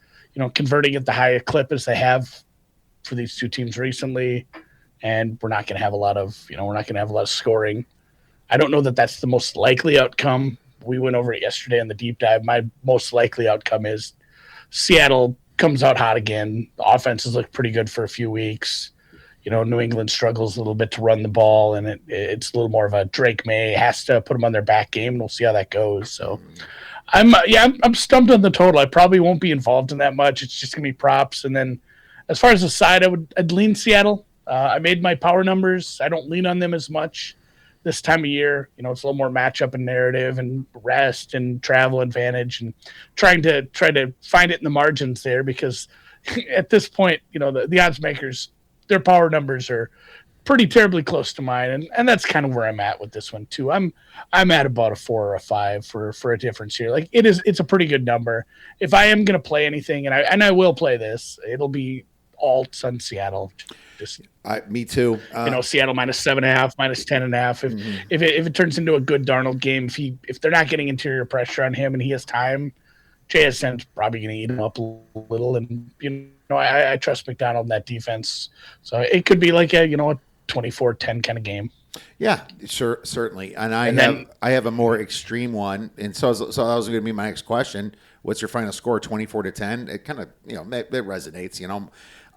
converting at the high clip as they have for these two teams recently. And we're not going to have a lot of scoring. I don't know that that's the most likely outcome. We went over it yesterday in the deep dive. My most likely outcome is Seattle comes out hot again. The offenses look pretty good for a few weeks. New England struggles a little bit to run the ball, and it's a little more of a Drake May has to put them on their back game, and we'll see how that goes. So I'm stumped on the total. I probably won't be involved in that much. It's just gonna be props. And then as far as the side, I'd lean Seattle. I made my power numbers. I don't lean on them as much this time of year. It's a little more matchup and narrative and rest and travel advantage, and try to find it in the margins there, because at this point, the odds makers, their power numbers are pretty terribly close to mine. And that's kind of where I'm at with this one too. I'm at about a 4 or a 5 for a difference here. Like it's a pretty good number. If I am going to play anything, and I will play this, it'll be alts on Seattle. Me too. Seattle minus 7.5, minus 10.5. If it turns into a good Darnold game, if they're not getting interior pressure on him and he has time, JSN's probably going to eat him up a little. And I trust McDonald in that defense, so it could be like a 24-10 kind of game. Yeah, sure, certainly. And I have a more extreme one, and so that was going to be my next question. What's your final score? 24-10. It kind of that resonates.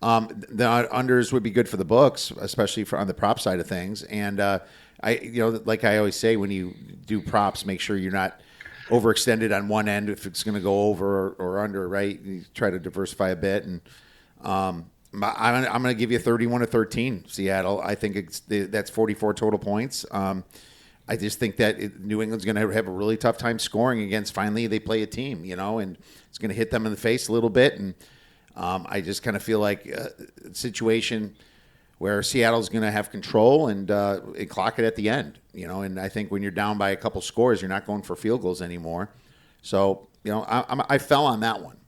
The unders would be good for the books, especially on the prop side of things. And like I always say, when you do props, make sure you're not overextended on one end if it's going to go over or under. Right, you try to diversify a bit. And I'm going to give you 31-13, Seattle. I think that's 44 total points. I just think that New England's going to have a really tough time scoring against. Finally, they play a team, and it's going to hit them in the face a little bit. And I just kind of feel like a situation where Seattle's going to have control and clock it at the end, And I think when you're down by a couple scores, you're not going for field goals anymore. So, I fell on that one.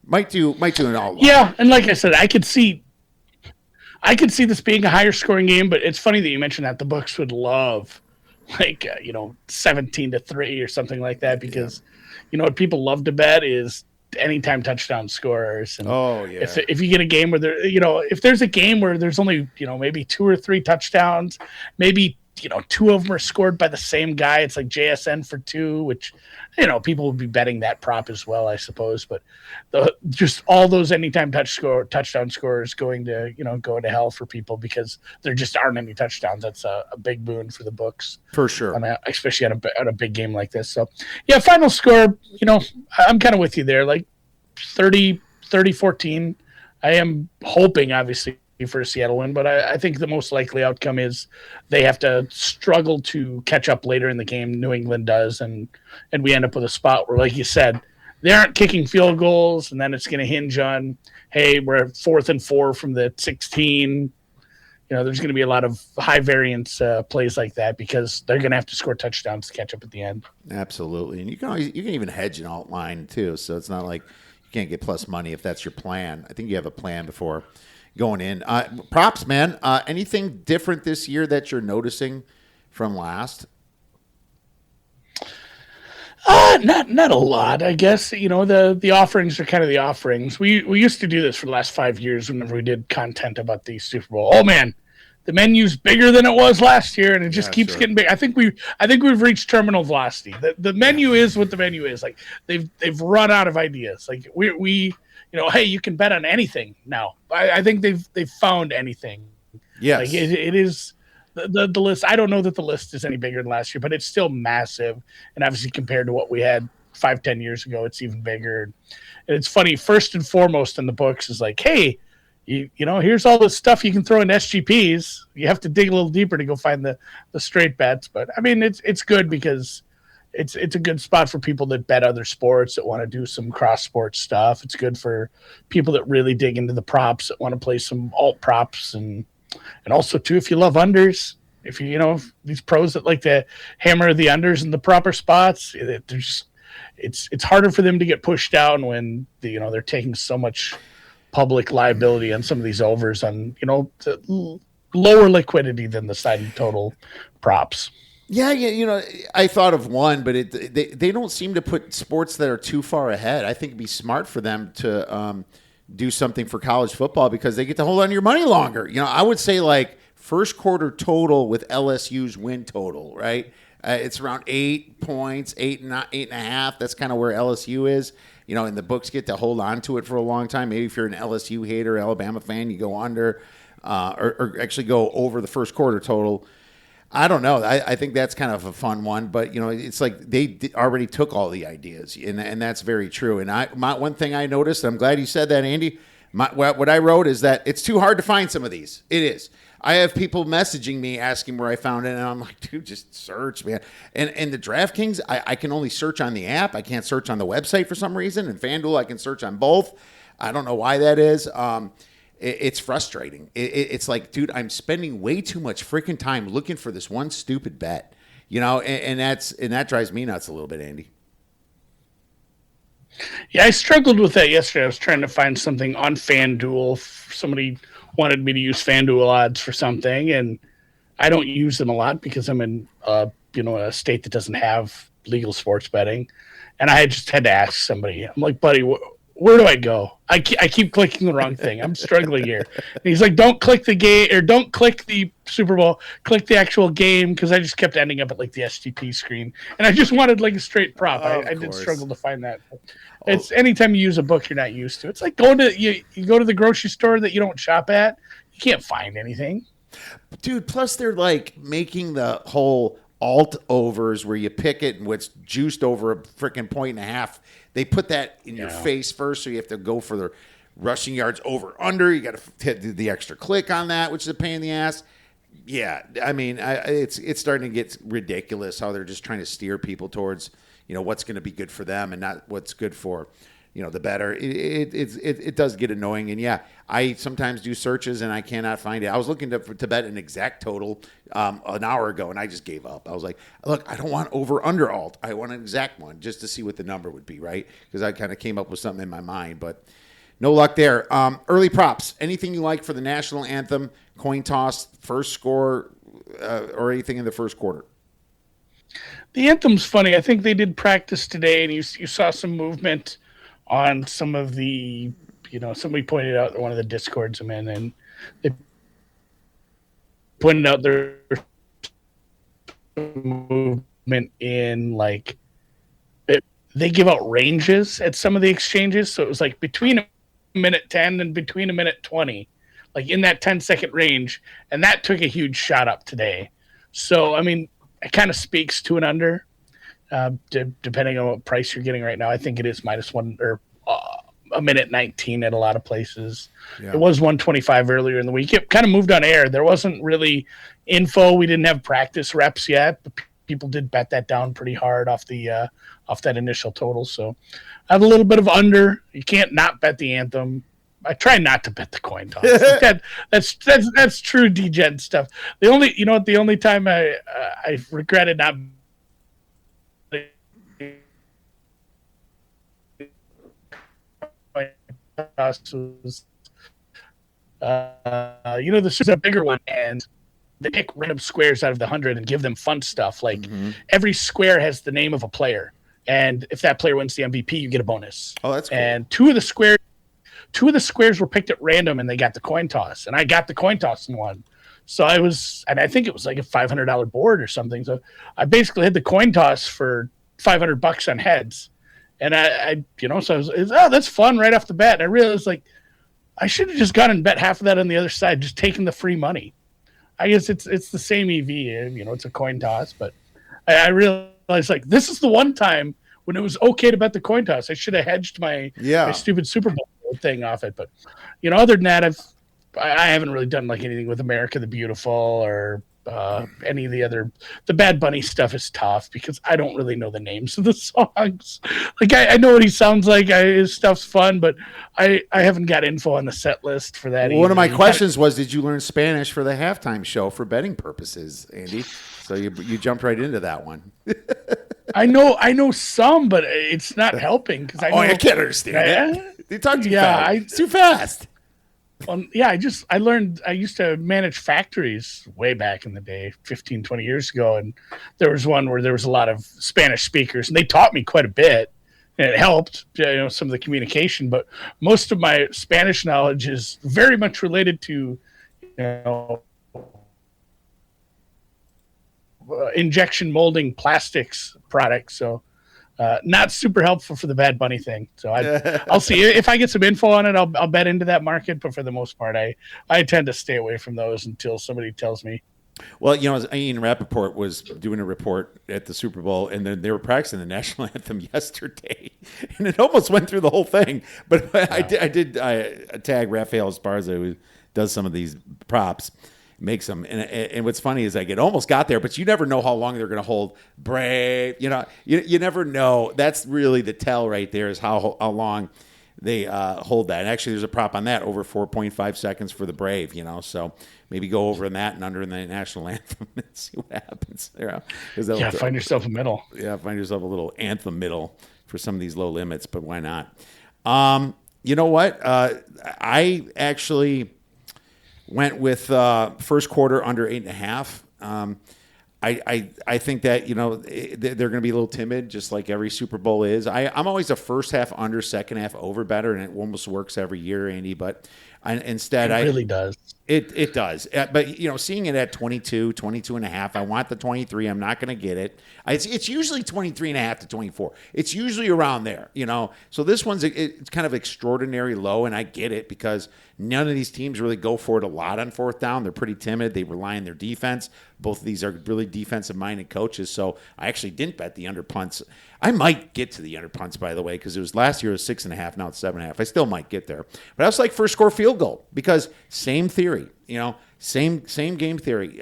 Might do an all. Yeah, and like I said, I could see this being a higher scoring game, but it's funny that you mentioned that. The books would love 17-3 or something like that, because what people love to bet is anytime touchdown scorers. And if you get a game where if there's a game where there's only maybe 2 or 3 touchdowns, maybe 2 of them are scored by the same guy, it's like JSN for 2, which people would be betting that prop as well, I suppose. But just all those anytime touchdown scorers going to hell for people, because there just aren't any touchdowns. That's a big boon for the books, for sure, especially on a big game like this. So yeah, final score, I'm kind of with you there, like 30-14. I am hoping, obviously, for a Seattle win, but I think the most likely outcome is they have to struggle to catch up later in the game. New England does, and we end up with a spot where, like you said, they aren't kicking field goals, and then it's going to hinge on, hey, we're 4th and 4 from the 16. There's going to be a lot of high variance plays like that, because they're going to have to score touchdowns to catch up at the end. Absolutely, and you can even hedge an alt line too, so it's not like you can't get plus money if that's your plan. I think you have a plan before going in. Props, man. Anything different this year that you're noticing from last? Not a lot, I guess. The offerings are kind of the offerings. We used to do this for the last 5 years whenever we did content about the Super Bowl. Oh man, the menu's bigger than it was last year, and it just keeps getting big. I think we've reached terminal velocity. The menu is what the menu is. Like they've run out of ideas. Like we hey, you can bet on anything now. I think they've found anything. Yes. Like it is. The list, I don't know that the list is any bigger than last year, but it's still massive. And obviously compared to what we had 5-10 years ago, it's even bigger. And it's funny, first and foremost in the books is like, hey, here's all this stuff you can throw in SGPs. You have to dig a little deeper to go find the straight bets. But I mean, it's good because it's a good spot for people that bet other sports, that want to do some cross sport stuff. It's good for people that really dig into the props, that want to play some alt props, and also too, if you love unders, if these pros that like to hammer the unders in the proper spots, it's harder for them to get pushed down when they're taking so much public liability on some of these overs on the lower liquidity than the side and total props. Yeah, I thought of one, but they don't seem to put sports that are too far ahead. I think it'd be smart for them to do something for college football because they get to hold on to your money longer. I would say like first quarter total with LSU's win total, right? It's around 8 points, 8.5. That's kind of where LSU is. And the books get to hold on to it for a long time. Maybe if you're an LSU hater, Alabama fan, you go under or actually go over the first quarter total. I don't know. I think that's kind of a fun one, but it's like they already took all the ideas, and that's very true. And one thing I noticed, I'm glad you said that, Andy. What I wrote is that it's too hard to find some of these. It is. I have people messaging me asking where I found it, and I'm like, dude, just search, man. And the DraftKings, I can only search on the app. I can't search on the website for some reason. And FanDuel, I can search on both. I don't know why that is. It's frustrating. It's like, dude, I'm spending way too much freaking time looking for this one stupid bet, and that drives me nuts a little bit, Andy. Yeah, I struggled with that yesterday. I was trying to find something on FanDuel. Somebody wanted me to use FanDuel odds for something, and I don't use them a lot because I'm in a state that doesn't have legal sports betting, and I just had to ask somebody. I'm like, buddy, where do I go? I keep clicking the wrong thing. I'm struggling here. And he's like, don't click the game, or don't click the Super Bowl, click the actual game, because I just kept ending up at like the SGP screen. And I just wanted like a straight prop. I did struggle to find that. It's anytime you use a book you're not used to. It's like going to you go to the grocery store that you don't shop at. You can't find anything. Dude, plus they're like making the whole alt overs where you pick it and what's juiced over a freaking point and a half. They put that in your face first, so you have to go for the rushing yards over under. You got to hit the extra click on that, which is a pain in the ass. Yeah, I mean, it's starting to get ridiculous how they're just trying to steer people towards what's going to be good for them and not what's good for the better. It does get annoying, and yeah, I sometimes do searches and I cannot find it. I was looking to bet an exact total an hour ago, and I just gave up. I was like, look, I don't want over under alt. I want an exact one just to see what the number would be, right? Because I kind of came up with something in my mind, but no luck there. Early props. Anything you like for the national anthem, coin toss, first score, or anything in the first quarter? The anthem's funny. I think they did practice today, and you saw some movement on some of the, somebody pointed out one of the Discords I'm in, and they pointed out their movement in like they give out ranges at some of the exchanges, so it was like between a minute 10 and between a minute 20, like in that 10-second range, and that took a huge shot up today. So I mean, it kind of speaks to an under. Depending on what price you're getting right now, I think it is -1 or a minute 19 at a lot of places. Yeah. It was 125 earlier in the week. It kind of moved on air. There wasn't really info. We didn't have practice reps yet, but people did bet that down pretty hard off that initial total. So I have a little bit of under. You can't not bet the anthem. I try not to bet the coin toss. That's true degen stuff. The only time I regretted not was this is a bigger one, and they pick random squares out of the 100 and give them fun stuff. Like every square has the name of a player, and if that player wins the MVP, you get a bonus. Oh, that's cool. And two of the squares were picked at random, and they got the coin toss, and I got the coin toss and won. So I think it was like a $500 board or something. So I basically had the coin toss for $500 on heads, and so I was, that's fun right off the bat. And I realized like I should have just gone and bet half of that on the other side, just taking the free money. I guess it's the same EV, it's a coin toss, but I realized like this is the one time when it was okay to bet the coin toss. I should have hedged my stupid Super Bowl thing off it. But other than that, I haven't really done like anything with America the Beautiful or any of the Bad Bunny stuff is tough because I don't really know the names of the songs. Like I know what he sounds like. His stuff's fun, but I haven't got info on the set list for that. Well, one of my questions was, did you learn Spanish for the halftime show for betting purposes, Andy? So you jumped right into that one. I know some, but it's not helping because I can't understand it. You talk too fast. It's too fast. I learned. I used to manage factories way back in the day, 15, 20 years ago, and there was one where there was a lot of Spanish speakers, and they taught me quite a bit, and it helped, some of the communication. But most of my Spanish knowledge is very much related to, injection molding plastics products. So not super helpful for the Bad Bunny thing. So I'll see if I get some info on it. I'll bet into that market, but for the most part, I tend to stay away from those until somebody tells me. Well, Ian Rappaport was doing a report at the Super Bowl, and then they were practicing the national anthem yesterday, and it almost went through the whole thing. But I did tag Rafael Esparza, who does some of these props, makes them. And what's funny is like it almost got there, but you never know how long they're going to hold brave. You never know. That's really the tell right there is how long they hold that. And actually, there's a prop on that over 4.5 seconds for the Brave. So maybe go over in that and under in the national anthem and see what happens there. Find yourself a middle. Yeah, find yourself a little anthem middle for some of these low limits, but why not? You know what? I actually went with first quarter under 8.5. I think that they're going to be a little timid, just like every Super Bowl is. I'm always a first half under, second half over better, and it almost works every year, Andy. But instead, it really does. It does. But seeing it at 22 and a half, I want the 23. I'm not going to get it. It's usually 23 and a half to 24. It's usually around there. So this one's it's kind of extraordinary low, and I get it because none of these teams really go for it a lot on fourth down. They're pretty timid. They rely on their defense. Both of these are really defensive-minded coaches, so I actually didn't bet the under punts. I might get to the under punts, by the way, because it was last year it was 6.5, now it's 7.5. I still might get there. But I was like first score field goal because same theory, same game theory.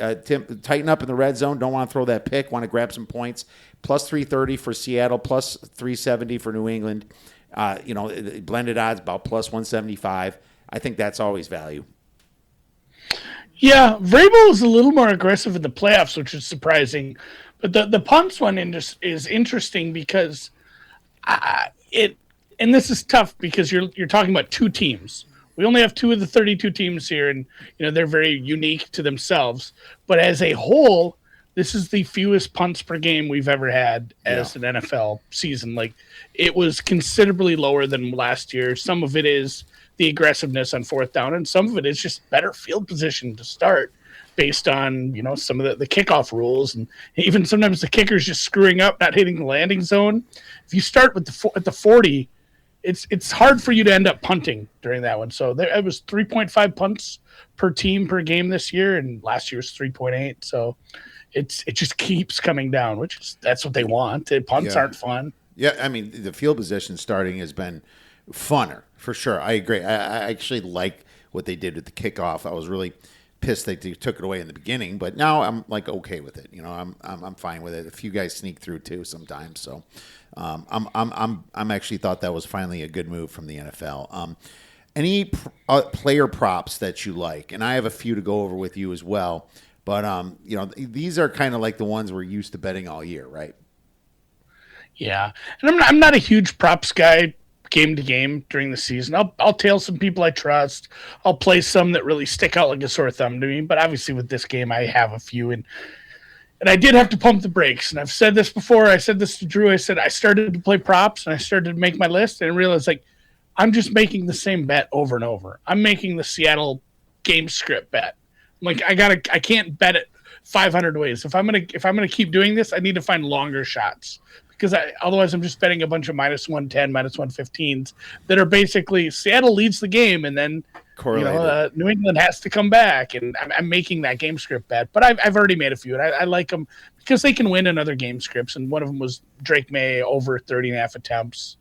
Tighten up in the red zone, don't want to throw that pick, want to grab some points. Plus 330 for Seattle, plus 370 for New England. Blended odds about plus 175. I think that's always value. Yeah, Vrabel is a little more aggressive in the playoffs, which is surprising. But the punts one is interesting because and this is tough because you're talking about two teams. We only have two of the 32 teams here, and they're very unique to themselves. But as a whole, this is the fewest punts per game we've ever had as an NFL season. Like it was considerably lower than last year. Some of it is the aggressiveness on fourth down, and some of it is just better field position to start based on some of the kickoff rules, and even sometimes the kicker's just screwing up, not hitting the landing zone. If you start with at the 40, it's hard for you to end up punting during that one. So it was 3.5 punts per team per game this year, and last year was 3.8. So it just keeps coming down, that's what they want. Punts aren't fun. Yeah, I mean the field position starting has been funner for sure. I agree. I actually like what they did with the kickoff. I was really pissed that they took it away in the beginning, but now I'm like okay with it. I'm fine with it. A few guys sneak through too sometimes, so I'm actually thought that was finally a good move from the NFL. Any player props that you like, and I have a few to go over with you as well. But these are kind of like the ones we're used to betting all year, right? Yeah, and I'm not a huge props guy game to game during the season. I'll tail some people I trust. I'll play some that really stick out like a sore thumb to me. But obviously with this game, I have a few, and I did have to pump the brakes. And I've said this before. I said this to Drew. I said I started to play props and I started to make my list and I realized like I'm just making the same bet over and over. I'm making the Seattle game script bet. Like I can't bet it 500 ways. If I'm gonna keep doing this, I need to find longer shots because otherwise I'm just betting a bunch of -110, -115s that are basically Seattle leads the game and then New England has to come back, and I'm making that game script bet. But I've already made a few, and I like them because they can win in other game scripts. And one of them was Drake May over 30.5 attempts.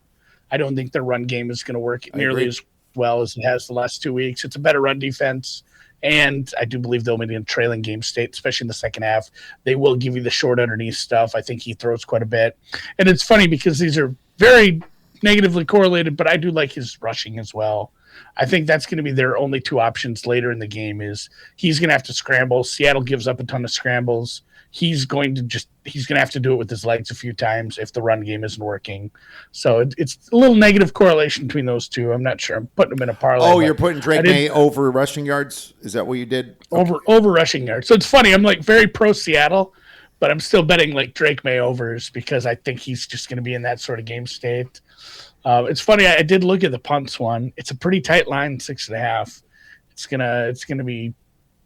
I don't think their run game is going to work nearly as well as it has the last 2 weeks. It's a better run defense. And I do believe they'll be in a trailing game state, especially in the second half. They will give you the short underneath stuff. I think he throws quite a bit. And it's funny because these are very negatively correlated, but I do like his rushing as well. I think that's going to be their only two options later in the game is he's going to have to scramble. Seattle gives up a ton of scrambles. He's going to have to do it with his legs a few times if the run game isn't working. So it's a little negative correlation between those two. I'm not sure. I'm putting them in a parlay. Oh, you're putting Drake May over rushing yards? Is that what you did? Okay. Over rushing yards. So it's funny. I'm like very pro Seattle, but I'm still betting like Drake May overs because I think he's just going to be in that sort of game state. It's funny. I did look at the punts one. It's a pretty tight line, 6.5. It's gonna be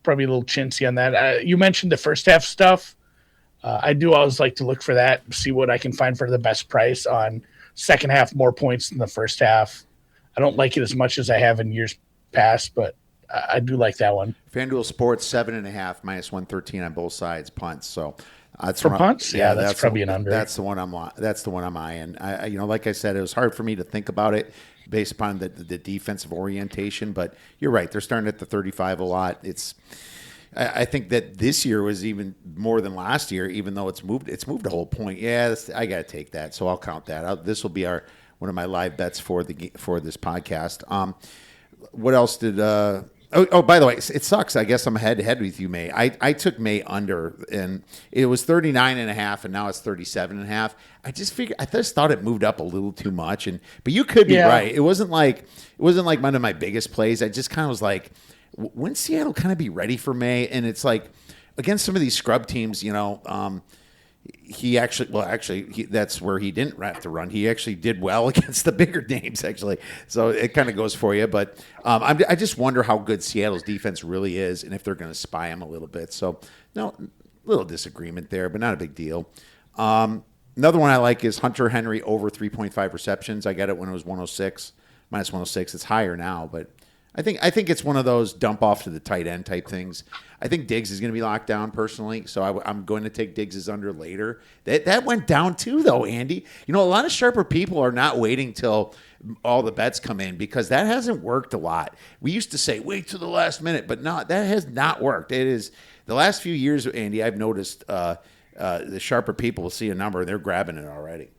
probably a little chintzy on that. You mentioned the first half stuff. I do always like to look for that, see what I can find for the best price on second half, more points than the first half. I don't like it as much as I have in years past, but I do like that one. FanDuel Sports 7.5 -113 on both sides punts. So that's for punts. Yeah, that's probably an under. That's the one I'm eyeing. Like I said, it was hard for me to think about it based upon the defensive orientation, but you're right. They're starting at the 35 a lot. I think that this year was even more than last year, even though it's moved a whole point. Yeah, I got to take that, so I'll count that. This will be one of my live bets for this podcast. What else did? By the way, it sucks. I guess I'm head to head with you, May. I took May under, and it was 39.5, and now it's 37.5. I just thought it moved up a little too much, but you could be right. It wasn't like one of my biggest plays. I just kind of was like, when Seattle kind of be ready for May? And it's like against some of these scrub teams, that's where he didn't have to run. He actually did well against the bigger names, actually. So it kind of goes for you. But I just wonder how good Seattle's defense really is and if they're going to spy him a little bit. So, no, little disagreement there, but not a big deal. Another one I like is Hunter Henry over 3.5 receptions. I got it when it was 106, -106. It's higher now, but I think it's one of those dump off to the tight end type things. I think Diggs is going to be locked down personally, so I'm going to take Diggs' under later. That went down too, though, Andy. A lot of sharper people are not waiting till all the bets come in because that hasn't worked a lot. We used to say wait till the last minute, but no, that has not worked. It is the last few years, Andy. I've noticed the sharper people will see a number and they're grabbing it already.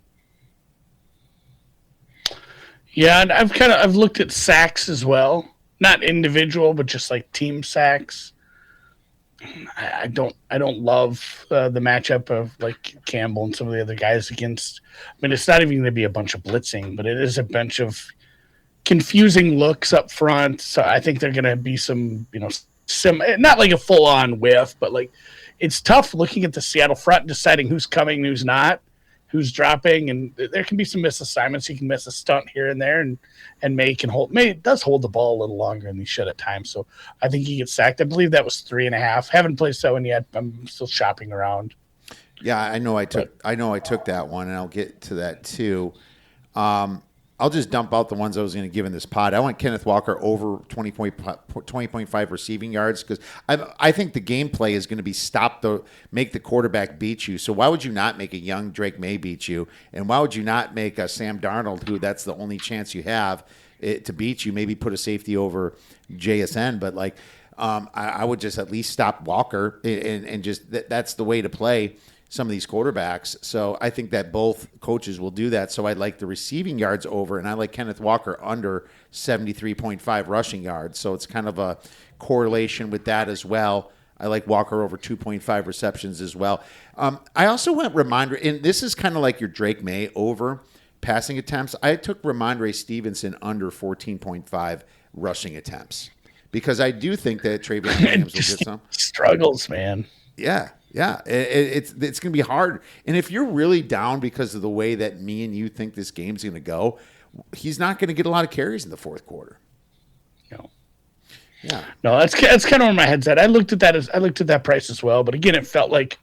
Yeah, and I've looked at sacks as well. Not individual, but just like team sacks. I don't love the matchup of like Campbell and some of the other guys against. I mean, it's not even going to be a bunch of blitzing, but it is a bunch of confusing looks up front. So I think they're going to be some not like a full on whiff, but like it's tough looking at the Seattle front, deciding who's coming, who's not, who's dropping, and there can be some missed assignments. You can miss a stunt here and there, and May does hold the ball a little longer than he should at times. So I think he gets sacked. I believe that was 3.5. Haven't placed that one yet. I'm still shopping around. Yeah, I know I took that one, and I'll get to that too. I'll just dump out the ones I was going to give in this pod. I want Kenneth Walker over 20.5 receiving yards because I think the gameplay is going to be make the quarterback beat you. So why would you not make a young Drake May beat you? And why would you not make a Sam Darnold, who that's the only chance you have to beat you? Maybe put a safety over JSN, but I would just at least stop Walker and just that's the way to play some of these quarterbacks. So I think that both coaches will do that. So I like the receiving yards over, and I like Kenneth Walker under 73.5 rushing yards. So it's kind of a correlation with that as well. I like Walker over 2.5 receptions as well. I also want reminder, and this is kind of like your Drake May over. passing attempts, I took Ramondre Stevenson under 14.5 rushing attempts because I do think that Travion Williams will get some. Struggles, man. Yeah. It's going to be hard. And if you're really down because of the way that me and you think this game's going to go, he's not going to get a lot of carries in the fourth quarter. No. Yeah. No, that's kind of where my head's at. I looked at that price as well, but again, it felt like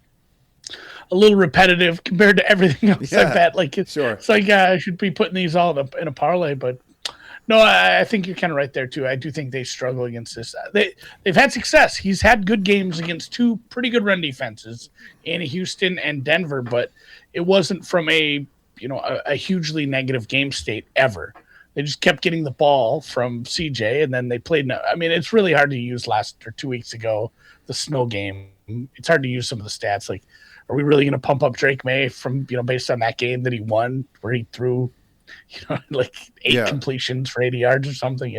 a little repetitive compared to everything else like that. Like it's like I should be putting these all in a parlay, but no, I think you're kind of right there too. I do think they struggle against this. They've had success. He's had good games against two pretty good run defenses in Houston and Denver, but it wasn't from a hugely negative game state ever. They just kept getting the ball from CJ, and then they played. I mean, it's really hard to use 2 weeks ago, the snow game. It's hard to use some of the stats. Like, are we really going to pump up Drake May from based on that game that he won, where he threw like 8 completions for 80 yards or something?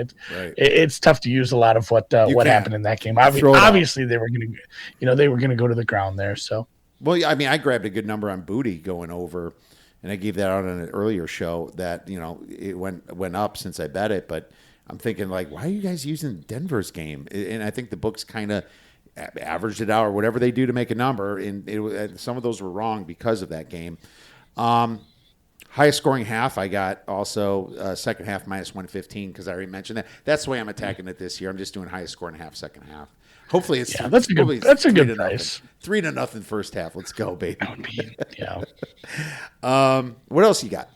It's tough to use a lot of what happened in that game. Obviously, they were going to go to the ground there. So, well, I mean, I grabbed a good number on Booty going over, and I gave that out on an earlier show that it went up since I bet it. But I'm thinking, like, why are you guys using Denver's game? And I think the books kind of averaged it out or whatever they do to make a number, and some of those were wrong because of that game. Highest scoring half, I got also second half minus 115 because I already mentioned that. That's the way I'm attacking it this year. I'm just doing highest scoring half, second half. Hopefully it's that's a good price. 3-0 first half. Let's go, baby. Yeah. What else you got?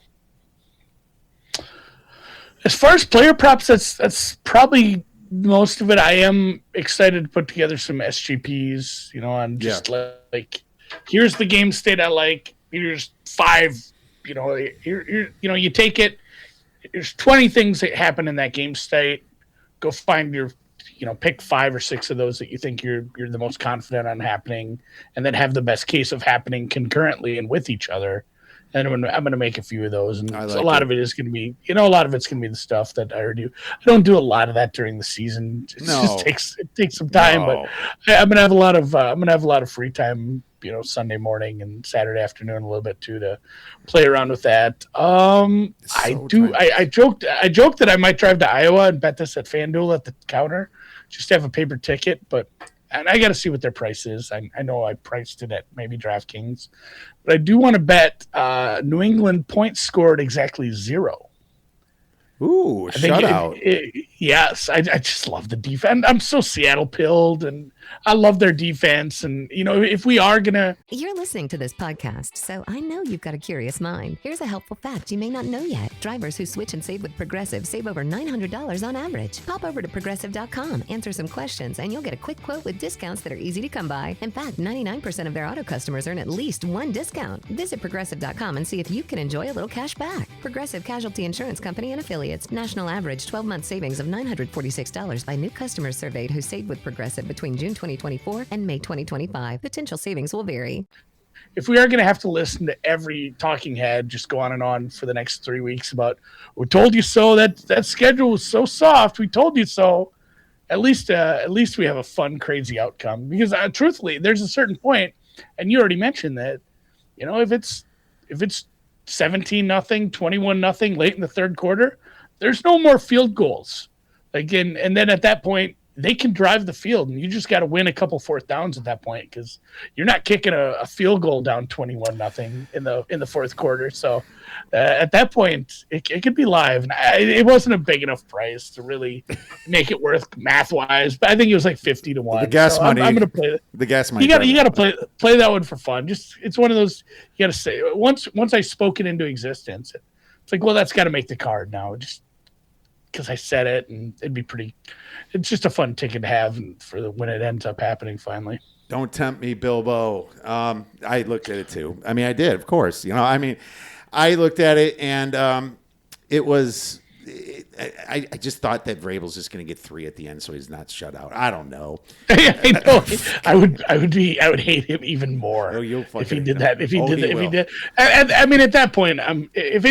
As far as player props, that's probably most of it. I am excited to put together some SGPs, on just like here's the game state I like. Here's 5. You take it. There's 20 things that happen in that game state. Go find your, pick 5 or 6 of those that you think you're the most confident on happening, and then have the best case of happening concurrently and with each other. And I'm going to make a few of those, and a lot of it is going to be, a lot of it's going to be the stuff that I already do. I don't do a lot of that during the season. It takes some time, but I'm going to have a lot of free time, Sunday morning and Saturday afternoon a little bit too to play around with that. I joked that I might drive to Iowa and bet this at FanDuel at the counter, just to have a paper ticket, and I got to see what their price is. I know I priced it at maybe DraftKings, but I do want to bet New England points scored exactly 0. Ooh, shutout. Yes, I just love the defense. I'm so Seattle pilled, and I love their defense. And, if we are going to... You're listening to this podcast, so I know you've got a curious mind. Here's a helpful fact you may not know yet. Drivers who switch and save with Progressive save over $900 on average. Pop over to Progressive.com, answer some questions, and you'll get a quick quote with discounts that are easy to come by. In fact, 99% of their auto customers earn at least one discount. Visit Progressive.com and see if you can enjoy a little cash back. Progressive Casualty Insurance Company and Affiliates. National average 12-month savings of $946 by new customers surveyed who saved with Progressive between June 2024 and May 2025. Potential savings will vary. If we are going to have to listen to every talking head just go on and on for the next 3 weeks about, we told you so, that schedule was so soft, we told you so, at least we have a fun, crazy outcome. Because truthfully, there's a certain point, and you already mentioned that, if it's 17-0, 21-0 late in the third quarter, there's no more field goals. Again, and then at that point, they can drive the field, and you just got to win a couple fourth downs at that point, because you're not kicking a field goal down 21-0 in the fourth quarter. So at that point, it could be live. And it wasn't a big enough price to really make it worth math wise, but I think it was like 50 to 1. The gas money. I'm going to play it. The gas money. You got to play that one for fun. Just it's one of those you got to say once I spoke it into existence. It's like, well, that's got to make the card now. Just because I said it, and it's just a fun ticket to have for when it ends up happening finally. Don't tempt me, Bilbo. I looked at it too. I mean, I did, of course. I looked at it, and it was. I just thought that Vrabel's just going to get 3 at the end, so he's not shut out. I don't know. I know. I would hate him even more if he did that. If he did. I mean, at that point, if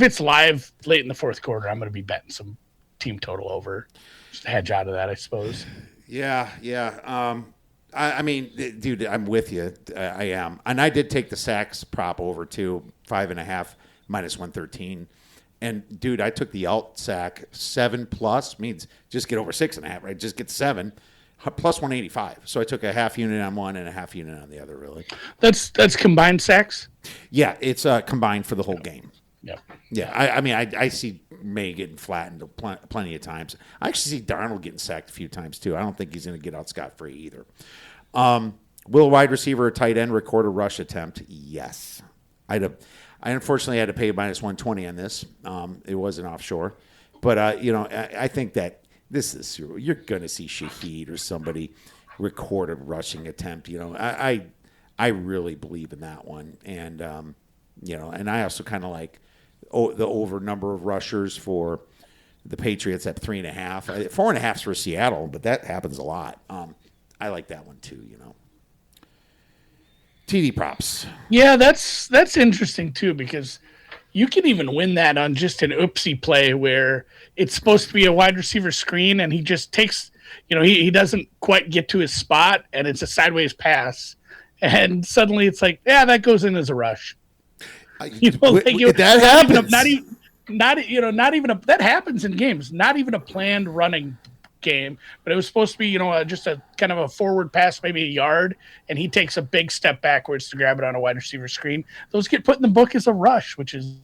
it's live late in the fourth quarter, I'm going to be betting some team total over. Just hedge out of that, I suppose. Yeah. I mean, dude, I'm with you. I am, and I did take the sacks prop over too, 5.5 minus 113. And dude, I took the alt sack 7+ means just get over 6.5, right? Just get 7 plus 185. So I took a half unit on one and a half unit on the other. Really, That's combined sacks. yeah. It's combined for the whole game. Yeah. Yeah, I mean, I see May getting flattened plenty of times. I actually see Darnold getting sacked a few times too. I don't think he's going to get out scot-free either. Will a wide receiver or tight end record a rush attempt? Yes. I unfortunately had to pay minus 120 on this. It wasn't offshore. But, I think that this is – you're going to see Shaheed or somebody record a rushing attempt. I really believe in that one. And, and I also kind of like – the over number of rushers for the Patriots at 3.5. 4.5 for Seattle, but that happens a lot. I like that one too. TD props. Yeah, that's interesting too, because you can even win that on just an oopsie play where it's supposed to be a wide receiver screen and he just takes, he doesn't quite get to his spot and it's a sideways pass, and suddenly it's like, yeah, that goes in as a rush. That happens. That happens in games. Not even a planned running game, but it was supposed to be, just a kind of a forward pass, maybe a yard, and he takes a big step backwards to grab it on a wide receiver screen. Those get put in the book as a rush, which is,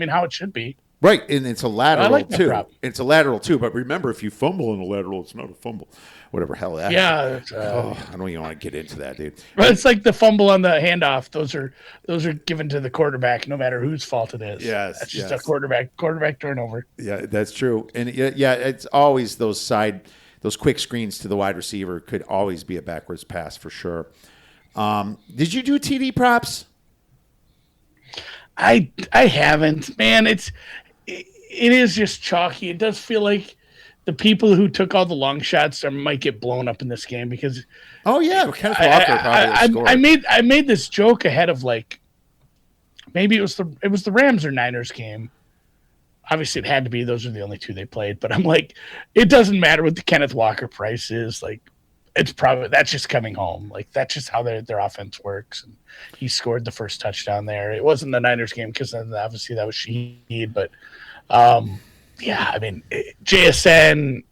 how it should be. Right, and it's a lateral like too. Prop. It's a lateral too. But remember, if you fumble in a lateral, it's not a fumble. Whatever hell that. Yeah. I don't even want to get into that, dude. But it's like the fumble on the handoff. Those are given to the quarterback, no matter whose fault it is. Yes, that's just a quarterback turnover. Yeah, that's true. And yeah, it's always those quick screens to the wide receiver could always be a backwards pass for sure. Did you do TD props? I haven't, man. It is just chalky. It does feel like the people who took all the long shots might get blown up in this game because. Oh yeah, Kenneth Walker probably scored. I made this joke ahead of maybe it was the Rams or Niners game. Obviously, it had to be. Those are the only two they played. But I'm like, it doesn't matter what the Kenneth Walker price is. It's probably that's just coming home. That's just how their offense works. And he scored the first touchdown there. It wasn't the Niners game because then obviously that was Shaheed, but. JSN,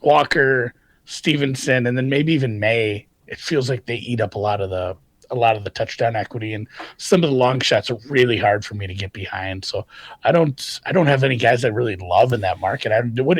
Walker, Stevenson, and then maybe even May. It feels like they eat up a lot of the touchdown equity, and some of the long shots are really hard for me to get behind. So I don't have any guys I really love in that market.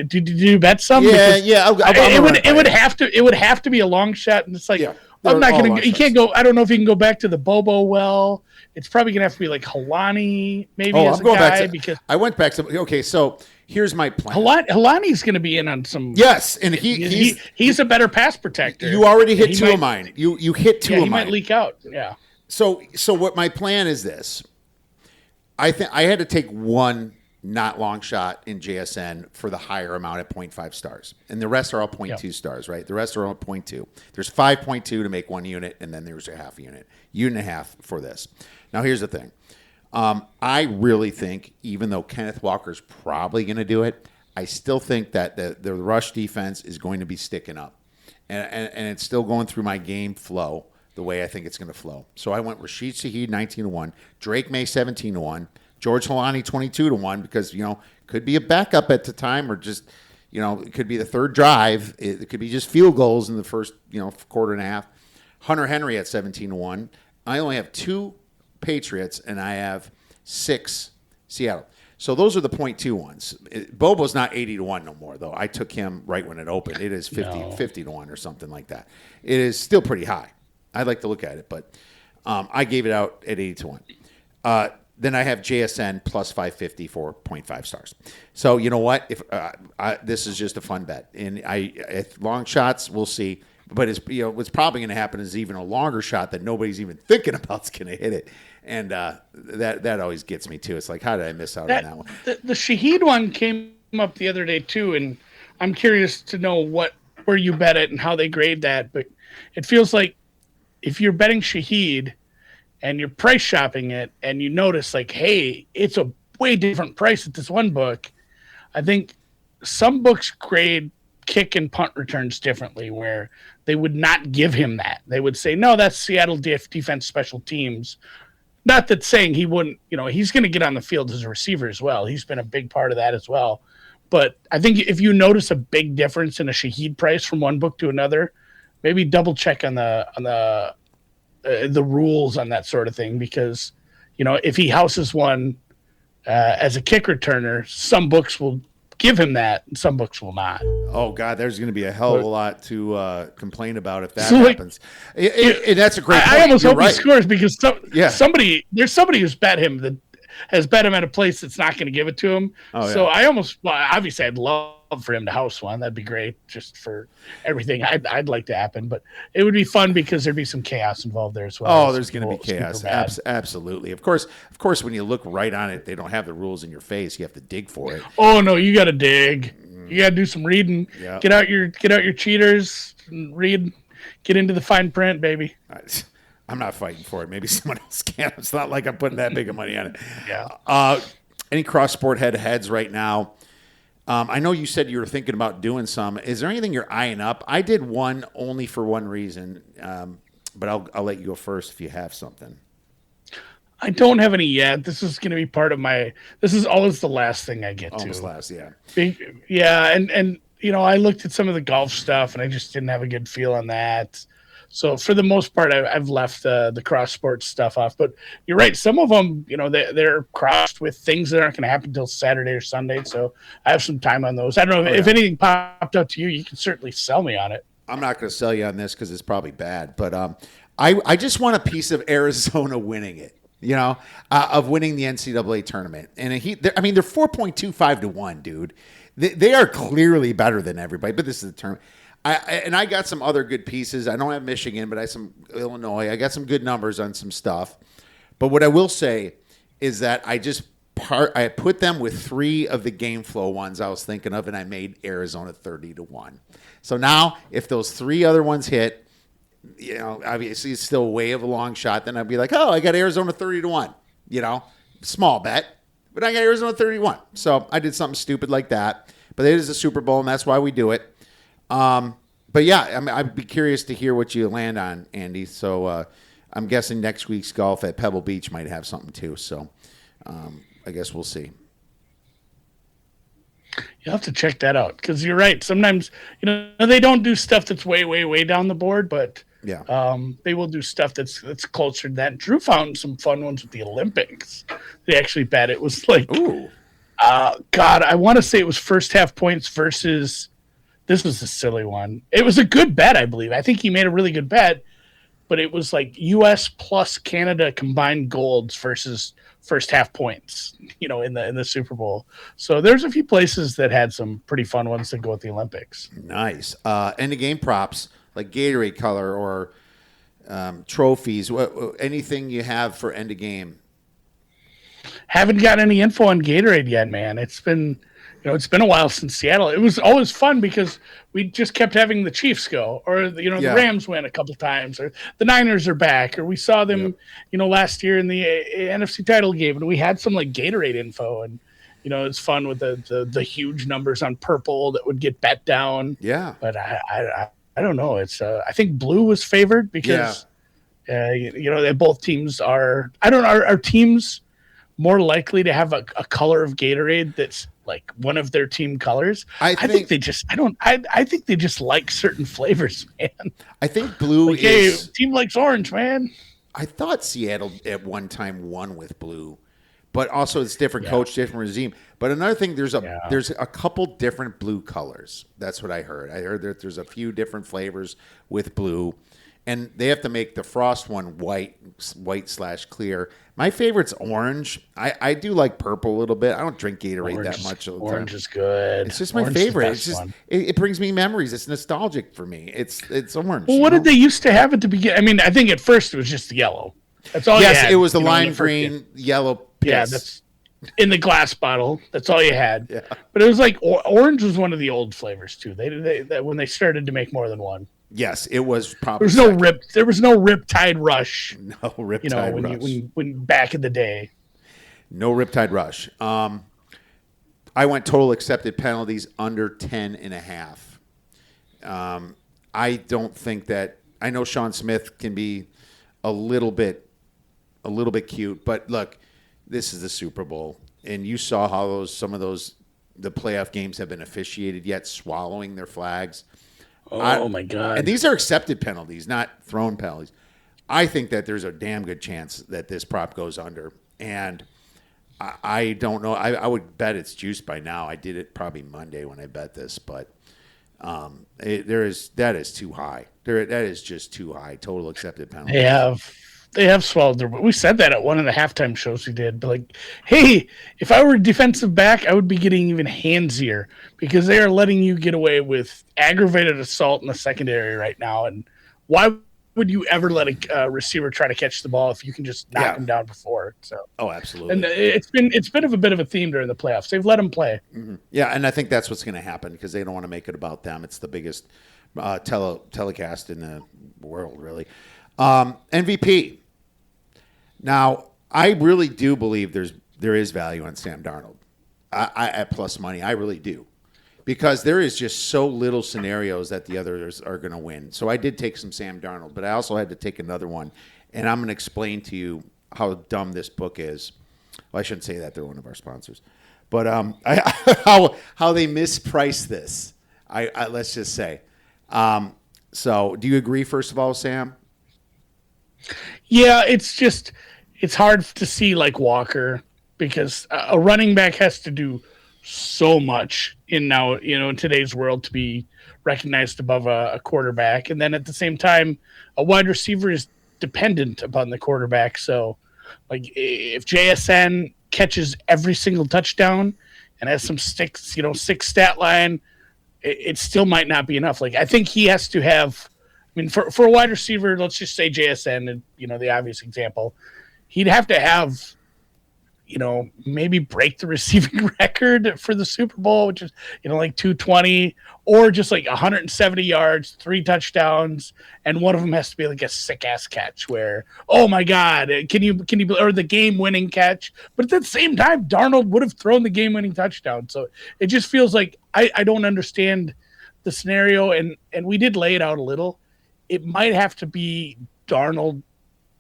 Did you bet some? Yeah. It would have to be a long shot, and it's like. Yeah. I'm not going to. You can't go. I don't know if you can go back to the Bobo well. It's probably going to have to be like Halani, maybe as a guy. Because I went back to. Okay, so here's my plan. Halani's going to be in on some. Yes, and he's a better pass protector. You already hit two of mine. You hit two of mine. He might leak out. Yeah. So what my plan is this. I think I had to take one not long shot in JSN for the higher amount at 0.5 stars. And the rest are all 0.2 stars, right? The rest are all 0.2. There's 5.2 to make 1 unit, and then there's a half unit. Unit and a half for this. Now, here's the thing. I really think, even though Kenneth Walker's probably going to do it, I still think that the rush defense is going to be sticking up. And it's still going through my game flow the way I think it's going to flow. So I went Rashid Shaheed 19-1, Drake May 17-1, George Halani 22-1 because, could be a backup at the time or just, it could be the third drive. It could be just field goals in the first, quarter and a half. Hunter Henry at 17-1. I only have 2 Patriots and I have 6 Seattle. So those are the 0.2 ones. Bobo's not 80-1 no more, though. I took him right when it opened. It is 50-1 or something like that. It is still pretty high. I'd like to look at it, but I gave it out at 80-1. Then I have JSN plus 550 for 0.5 stars. So you know what? If this is just a fun bet, and long shots, we'll see. But what's probably going to happen is even a longer shot that nobody's even thinking about is going to hit it, and that always gets me too. It's like, how did I miss out on that one? The Shaheed one came up the other day too, and I'm curious to know where you bet it and how they grade that. But it feels like if you're betting Shaheed and you're price shopping it and you notice hey, it's a way different price at this one book. I think some books grade kick and punt returns differently where they would not give him that. They would say, no, that's Seattle defense special teams. not that saying he wouldn't, he's going to get on the field as a receiver as well. He's been a big part of that as well. But I think if you notice a big difference in a Shaheed price from one book to another, maybe double check on the rules on that sort of thing, because if he houses one as a kick returner, some books will give him that and some books will not. Oh God, there's going to be a hell of a lot to complain about if that happens. And that's a great point. I almost You're hope right. he scores, because somebody who's bet him that has bet him at a place that's not going to give it to him. So I obviously I'd love for him to house one. That'd be great, just for everything I'd like to happen. But it would be fun because there'd be some chaos involved there as well. Oh, there's going to be chaos. Absolutely. Of course, when you look right on it, they don't have the rules in your face. You have to dig for it. Oh no, you got to dig. You got to do some reading. Yeah. Get out your cheaters and read. Get into the fine print, baby. I'm not fighting for it. Maybe someone else can. It's not like I'm putting that big of money on it. Yeah. Any cross-sport head-to-heads right now? I know you said you were thinking about doing some. Is there anything you're eyeing up? I did one only for one reason, but I'll let you go first if you have something. I don't have any yet. This is going to be part of my. This is always the last thing I get Almost to. last, yeah. Yeah, and I looked at some of the golf stuff, and I just didn't have a good feel on that. So for the most part, I've left the cross sports stuff off. But you're right. Some of them, they're crossed with things that aren't going to happen until Saturday or Sunday. So I have some time on those. I don't know if anything popped up to you. You can certainly sell me on it. I'm not going to sell you on this because it's probably bad. But I just want a piece of Arizona winning it, of winning the NCAA tournament. And they're 4.25 to 1, dude. They are clearly better than everybody. But this is the tournament. I got some other good pieces. I don't have Michigan, but I have some Illinois. I got some good numbers on some stuff. But what I will say is that I put them with 3 of the game flow ones I was thinking of, and I made Arizona 30 to 1. So now, if those 3 other ones hit, obviously it's still way of a long shot. Then I'd be like, oh, I got Arizona 30 to 1. Small bet, but I got Arizona 30 to 1. So I did something stupid like that. But it is a Super Bowl, and that's why we do it. But yeah, I'd be curious to hear what you land on, Andy. So I'm guessing next week's golf at Pebble Beach might have something too. So I guess we'll see. You'll have to check that out, because you're right. Sometimes they don't do stuff that's way, way, way down the board, but they will do stuff that's closer to that. Drew found some fun ones with the Olympics. They actually bet it was like, God, I want to say it was first half points versus. This was a silly one. It was a good bet, I believe. I think he made a really good bet, but it was like U.S. plus Canada combined golds versus first half points, in the Super Bowl. So there's a few places that had some pretty fun ones that go with the Olympics. Nice. End of game props like Gatorade color or trophies. Anything you have for end of game? Haven't gotten any info on Gatorade yet, man. It's been a while since Seattle. It was always fun because we just kept having the Chiefs go, or the Rams win a couple times, or the Niners are back, or we saw them, last year in the NFC title game, and we had some like Gatorade info, and it's fun with the huge numbers on purple that would get bet down. Yeah, but I don't know. It's I think blue was favored because both teams are. I don't know. Are teams more likely to have a color of Gatorade that's like one of their team colors? I think they just I think they just like certain flavors, man. I think blue is team likes orange, man. I thought Seattle at one time won with blue, but also it's different coach, different regime. But another thing, there's a couple different blue colors. That's what I heard. I heard that there's a few different flavors with blue. And they have to make the Frost one white/clear. My favorite's orange. I do like purple a little bit. I don't drink Gatorade that much. Orange is good. It's just my favorite. It's just it brings me memories. It's nostalgic for me. It's orange. Well, what did they used to have at the beginning? I mean, I think at first it was just yellow. That's all. Yes, you had, it was the lime green, yellow piss. Yeah, that's in the glass bottle. That's all you had. Yeah. But it was like orange was one of the old flavors too. They when they started to make more than one. Yes, it was probably. There was no Riptide Rush. No Riptide Rush. When back in the day. No Riptide Rush. I went total accepted penalties under 10.5. I don't think that. I know Sean Smith can be a little bit a little bit cute. But look, this is the Super Bowl, and you saw how some of the playoff games have been officiated yet swallowing their flags. Oh my God! And these are accepted penalties, not thrown penalties. I think that there's a damn good chance that this prop goes under, and I don't know. I would bet it's juiced by now. I did it probably Monday when I bet this, but that is too high. That is just too high. Total accepted penalty. They have swallowed their. We said that at one of the halftime shows we did. But like, hey, if I were a defensive back, I would be getting even handsier because they are letting you get away with aggravated assault in the secondary right now. And why would you ever let a receiver try to catch the ball if you can just knock him down before? So, absolutely. And it's been a bit of a theme during the playoffs. They've let them play. Mm-hmm. Yeah, and I think that's what's going to happen because they don't want to make it about them. It's the biggest telecast in the world, really. MVP. Now, I really do believe there is value on Sam Darnold. I at plus money, I really do. Because there is just so little scenarios that the others are going to win. So I did take some Sam Darnold, but I also had to take another one. And I'm going to explain to you how dumb this book is. Well, I shouldn't say that. They're one of our sponsors. But how they mispriced this, I let's just say. So do you agree, first of all, Sam? Yeah, it's hard to see like Walker because a running back has to do so much in today's world to be recognized above a quarterback. And then at the same time, a wide receiver is dependent upon the quarterback. So like if JSN catches every single touchdown and has some sick stat line, it still might not be enough. Like I think he has to have, I mean, for a wide receiver, let's just say JSN, and the obvious example, he'd have to have, maybe break the receiving record for the Super Bowl, which is, like 220, or just like 170 yards, 3 touchdowns, and one of them has to be like a sick ass catch where, oh my God, can you, or the game winning catch. But at the same time, Darnold would have thrown the game winning touchdown. So it just feels like I don't understand the scenario, and we did lay it out a little. It might have to be Darnold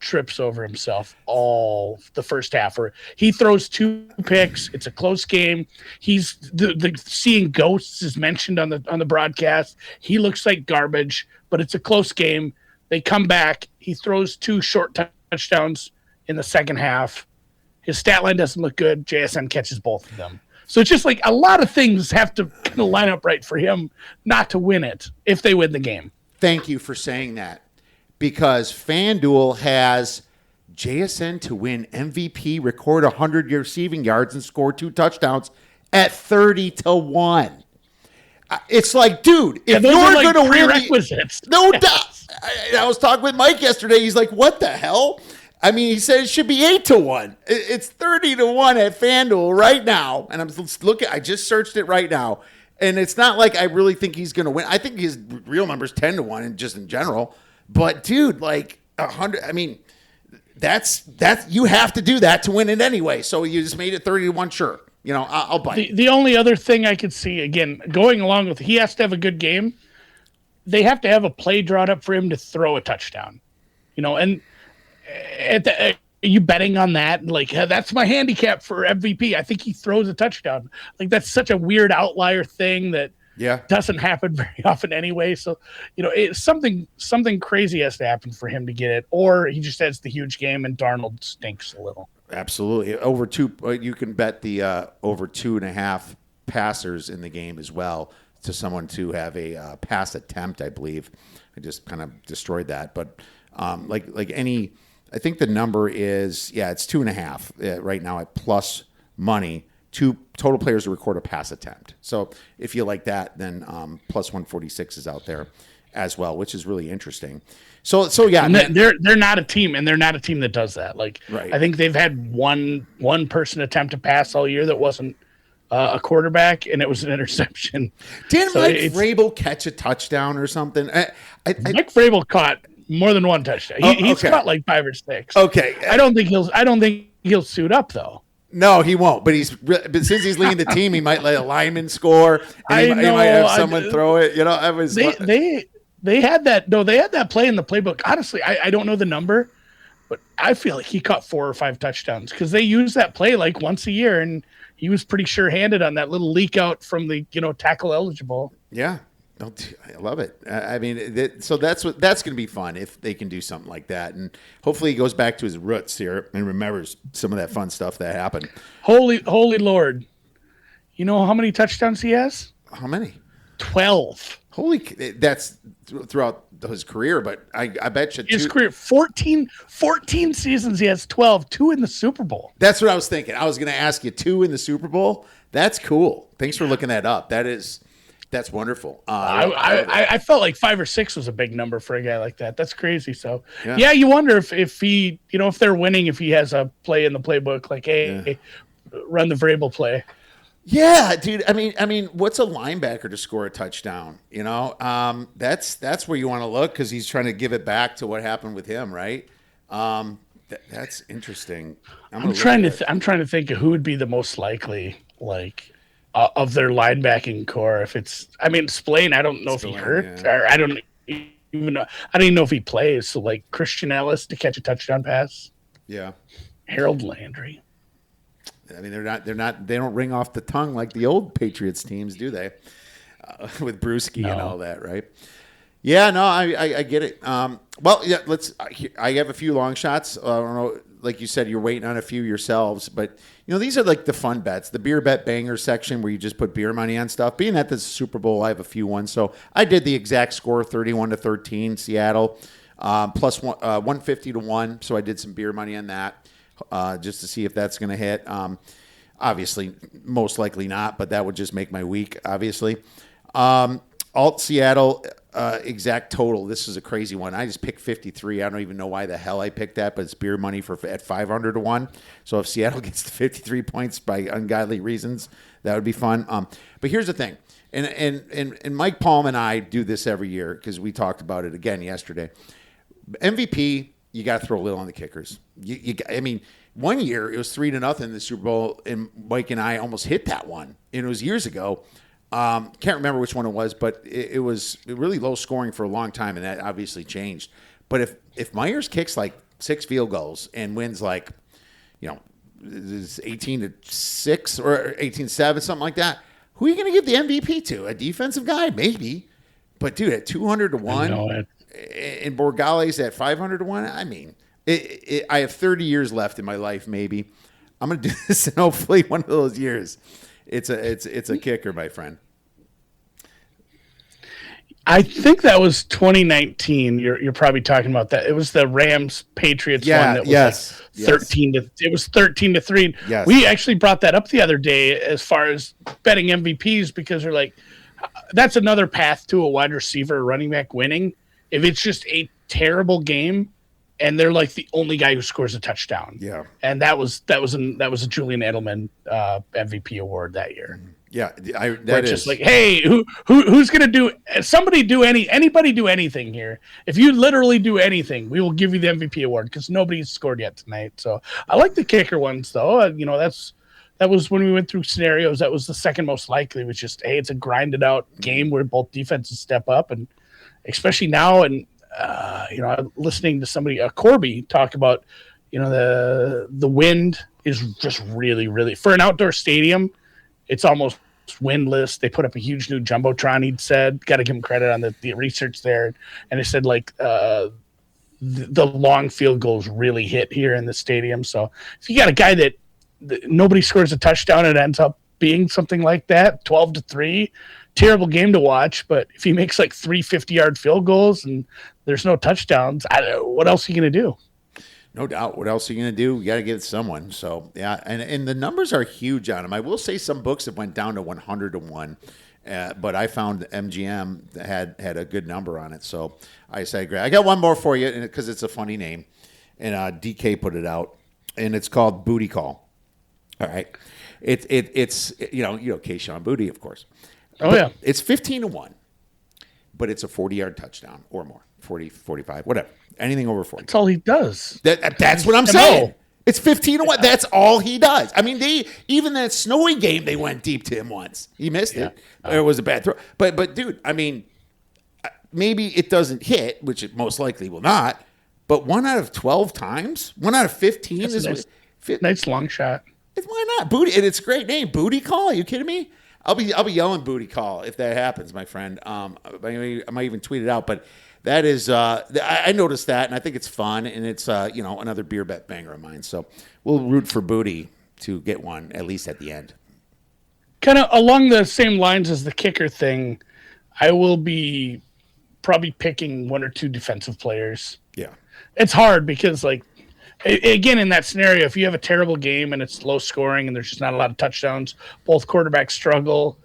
trips over himself all the first half, or he throws 2 picks. It's a close game. He's the seeing ghosts is mentioned on the broadcast. He looks like garbage, but it's a close game. They come back. He throws 2 short touchdowns in the second half. His stat line doesn't look good. JSN catches both of them. So it's just like a lot of things have to kind of line up right for him not to win it if they win the game. Thank you for saying that, because FanDuel has JSN to win MVP, record 100 receiving yards, and score 2 touchdowns at 30-1. It's like, dude, if you're going to win, no doubt. I was talking with Mike yesterday. He's like, "What the hell?" I mean, he said it should be 8-1. It's 30-1 at FanDuel right now, and I'm looking. I just searched it right now. And it's not like I really think he's going to win. I think his real number's 10-1, and just in general. But dude, like 100. I mean, that's you have to do that to win it anyway. So you just made it 30-1. Sure, I'll bite. The only other thing I could see, again, going along with, he has to have a good game. They have to have a play drawn up for him to throw a touchdown. And are you betting on that? Like, that's my handicap for MVP. I think he throws a touchdown. Like, that's such a weird outlier thing that doesn't happen very often anyway. So, it's something crazy has to happen for him to get it, or he just has the huge game and Darnold stinks a little. Absolutely. Over 2, you can bet the over 2.5 passers in the game as well to someone to have a pass attempt, I believe. I just kind of destroyed that. But like any... I think the number is, it's 2.5 right now at plus money. 2 total players to record a pass attempt. So if you like that, then plus 146 is out there as well, which is really interesting. So yeah, and they're not a team, and they're not a team that does that. Like, right. I think they've had one person attempt to pass all year that wasn't a quarterback, and it was an interception. Didn't Mike Vrabel catch a touchdown or something? Mike Vrabel caught more than 1 touchdown. He's caught like 5 or 6. Okay. I don't think he'll suit up though. No, he won't. But since he's leading the team, he might let a lineman score. And he might have someone throw it. They had that. No, they had that play in the playbook. Honestly, I don't know the number, but I feel like he caught 4 or 5 touchdowns because they use that play like once a year, and he was pretty sure-handed on that little leak out from the tackle eligible. Yeah. I love it. I mean, so that's going to be fun if they can do something like that, and hopefully he goes back to his roots here and remembers some of that fun stuff that happened. Holy Lord! You know how many touchdowns he has? How many? 12. That's throughout his career, but I bet you his career 14 seasons. He has 12, 2 in the Super Bowl. That's what I was thinking. I was going to ask you 2 in the Super Bowl. That's cool. Thanks for looking that up. That's wonderful. I felt like 5 or 6 was a big number for a guy like that. That's crazy. So yeah you wonder if he, if they're winning, if he has a play in the playbook, like, hey, run the variable play. Yeah, dude. I mean, what's a linebacker to score a touchdown? That's where you want to look because he's trying to give it back to what happened with him, right? That's interesting. I'm trying to think of who would be the most likely, like, of their linebacking core. If it's, Spillane, I don't know if he hurt, or I don't even know if he plays. So like Christian Ellis to catch a touchdown pass. Yeah. Harold Landry. I mean, they don't ring off the tongue like the old Patriots teams, do they? With Brewski and all that, right? Yeah, no, I get it. Well, yeah, I have a few long shots. I don't know, like you said, you're waiting on a few yourselves, but these are like the fun bets, the beer bet banger section where you just put beer money on stuff. Being at the Super Bowl, I have a few ones, so I did the exact score, 31-13, Seattle, plus 150 to 1. So I did some beer money on that. Just to see if that's going to hit. Obviously, most likely not, but that would just make my week, obviously. Alt Seattle, exact total. This is a crazy one. I just picked 53. I don't even know why the hell I picked that, but it's beer money at 500 to 1. So if Seattle gets to 53 points by ungodly reasons, that would be fun. But here's the thing. And Mike Palm and I do this every year because we talked about it again yesterday. MVP, you got to throw a little on the kickers. One year it was 3-0 in the Super Bowl, and Mike and I almost hit that one. And it was years ago. Can't remember which one it was, but it was really low scoring for a long time, and that obviously changed. But if Myers kicks like 6 field goals and wins 18-6 or 18-7, something like that, who are you going to give the MVP to? A defensive guy, maybe. But dude, at 200 to 1. And Borgales at 500 to 1. I mean, I have 30 years left in my life. Maybe I'm going to do this, and hopefully one of those years, it's a kicker, my friend. I think that was 2019. You're probably talking about that. It was the Rams Patriots one that was 13 to. It was 13-3. Yes. We actually brought that up the other day as far as betting MVPs because they're like, that's another path to a wide receiver or running back winning. If it's just a terrible game, and they're like the only guy who scores a touchdown, and that was a Julian Edelman MVP award that year. Yeah, just like, hey, who's gonna do? Anybody do anything here? If you literally do anything, we will give you the MVP award because nobody's scored yet tonight. So I like the kicker ones though. That was when we went through scenarios. That was the second most likely. Was just, hey, it's a grinded out game where both defenses step up and. Especially now, and I'm listening to somebody, Corby, talk about, the wind is just really, really for an outdoor stadium. It's almost windless. They put up a huge new jumbotron. He'd said, got to give him credit on the research there, and he said like the long field goals really hit here in the stadium. So if you got a guy that nobody scores a touchdown, it ends up being something like that, 12-3. Terrible game to watch, but if he makes like 3 50-yard field goals and there's no touchdowns, I don't know, what else are you going to do? No doubt. What else are you going to do? You got to give it to someone. So, yeah, and the numbers are huge on him. I will say some books have went down to 100 to 1, but I found MGM had a good number on it. So I say agree. I got one more for you because it's a funny name, and DK put it out, and it's called Booty Call. All right. It's Keyshawn Booty, of course. Oh, yeah. It's 15 to 1, but it's a 40-yard touchdown or more. 40, 45, whatever. Anything over 40. That's all he does. That's what I'm saying. It's 15 to 1. That's all he does. I mean, even that snowy game, they went deep to him once. He missed it. It was a bad throw. But dude, I mean, maybe it doesn't hit, which it most likely will not, But 1 out of 12 times, 1 out of 15 That's is nice long shot. Why not booty? And it's a great name, Booty Call. Are you kidding me? I'll be yelling Booty Call if that happens, my friend. I might even tweet it out, but that is I noticed that, and I think it's fun, and it's another beer bet banger of mine. So we'll root for Booty to get one at least at the end. Kind of along the same lines as the kicker thing, I will be probably picking 1 or 2 defensive players. Yeah, it's hard because again, in that scenario, if you have a terrible game and it's low scoring and there's just not a lot of touchdowns, both quarterbacks struggle.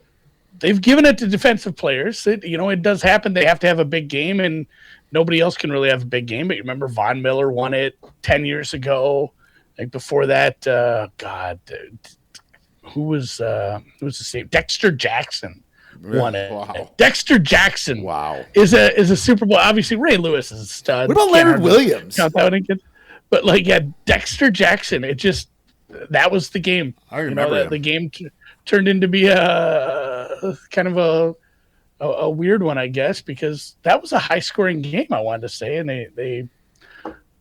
They've given it to defensive players. It does happen. They have to have a big game, and nobody else can really have a big game. But you remember Von Miller won it 10 years ago. Like before that, who was the same? Dexter Jackson won it. Wow. Dexter Jackson, wow, is a Super Bowl. Obviously, Ray Lewis is a stud. What about Leonard Williams? Count that one again. But Dexter Jackson. That was the game. I remember the game turned into be a kind of a weird one, I guess, because that was a high scoring game. I wanted to say, and they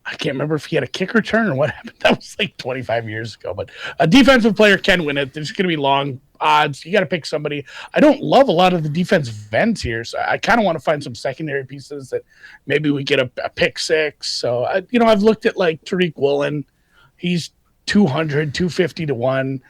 I can't remember if he had a kick return or what happened. That was 25 years ago. But a defensive player can win it. There's going to be long odds. You got to pick somebody. I don't love a lot of the defensive ends here, so I kind of want to find some secondary pieces that maybe we get a pick six. So I've looked at Tariq Woolen. He's 200, 250 to 1.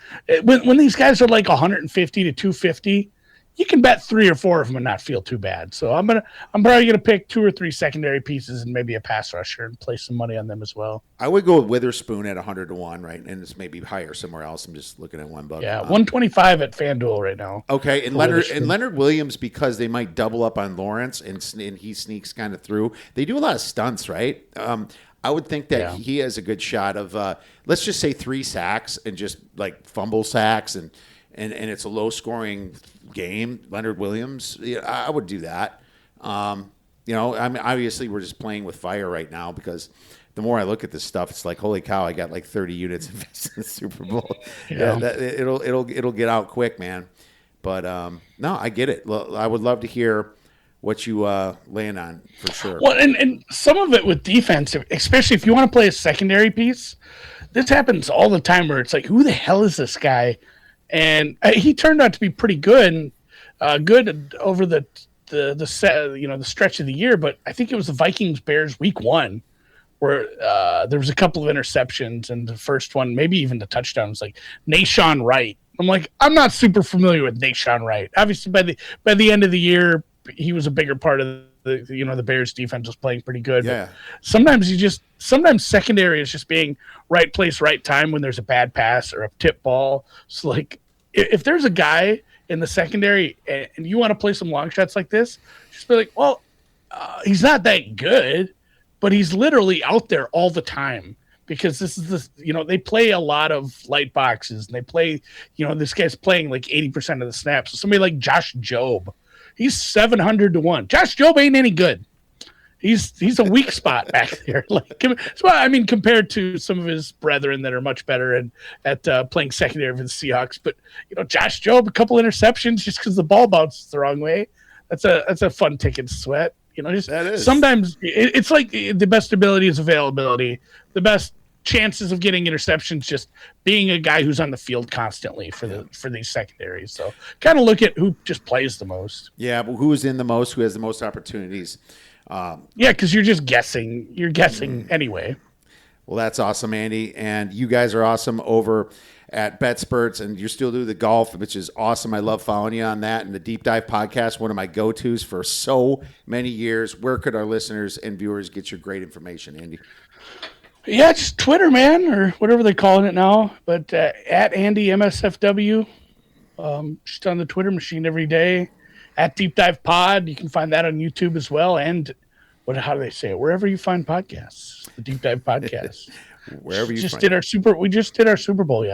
When these guys are 150 to 250, you can bet 3 or 4 of them and not feel too bad. So I'm probably gonna pick 2 or 3 secondary pieces and maybe a pass rusher and play some money on them as well. I would go with Witherspoon at 100 to 1, right? And it's maybe higher somewhere else. I'm just looking at one book. Yeah, 125 at FanDuel right now. Okay, and Leonard Williams, because they might double up on Lawrence and he sneaks kind of through. They do a lot of stunts, right? I would think that he has a good shot of let's just say 3 sacks and just fumble sacks and it's a low scoring game. Leonard Williams, I would do that. I mean, obviously we're just playing with fire right now because the more I look at this stuff, it's holy cow, I got 30 units invested in the Super Bowl. Yeah, it'll get out quick, man. But no, I get it. I would love to hear what you land on for sure. Well, and some of it with defense, especially if you want to play a secondary piece, this happens all the time where it's who the hell is this guy? And he turned out to be pretty good over the stretch of the year. But I think it was the Vikings-Bears week 1 where there was a couple of interceptions, and the first one, maybe even the touchdown, was Nashawn Wright. I'm not super familiar with Nashawn Wright. Obviously, by the end of the year, he was a bigger part of the Bears defense was playing pretty good. Yeah. But sometimes secondary is just being right place, right time when there's a bad pass or a tip ball. So if there's a guy in the secondary and you want to play some long shots like this, just be he's not that good, but he's literally out there all the time because this is they play a lot of light boxes and they play, this guy's playing 80% of the snaps. So somebody like Josh Jobe, he's 700 to 1. Josh Jobe ain't any good. He's a weak spot back there. Compared to some of his brethren that are much better at playing secondary for the Seahawks. But Josh Jobe, a couple interceptions just because the ball bounces the wrong way. That's a fun ticket to sweat. Sometimes it's the best ability is availability. The best chances of getting interceptions just being a guy who's on the field constantly for these secondaries. So kind of look at who just plays the most. Yeah, but who is in the most, who has the most opportunities. Because you're just guessing. You're guessing anyway. Well, that's awesome, Andy. And you guys are awesome over at BetSperts, and you're still doing the golf, which is awesome. I love following you on that. And the Deep Dive podcast, one of my go-tos for so many years. Where could our listeners and viewers get your great information, Andy? Yeah, just Twitter, man, or whatever they're calling it now. But at Andy MSFW, just on the Twitter machine every day. At Deep Dive Pod, you can find that on YouTube as well. And how do they say it? Wherever you find podcasts, the Deep Dive Podcast. Wherever you just find did our we just did our Super Bowl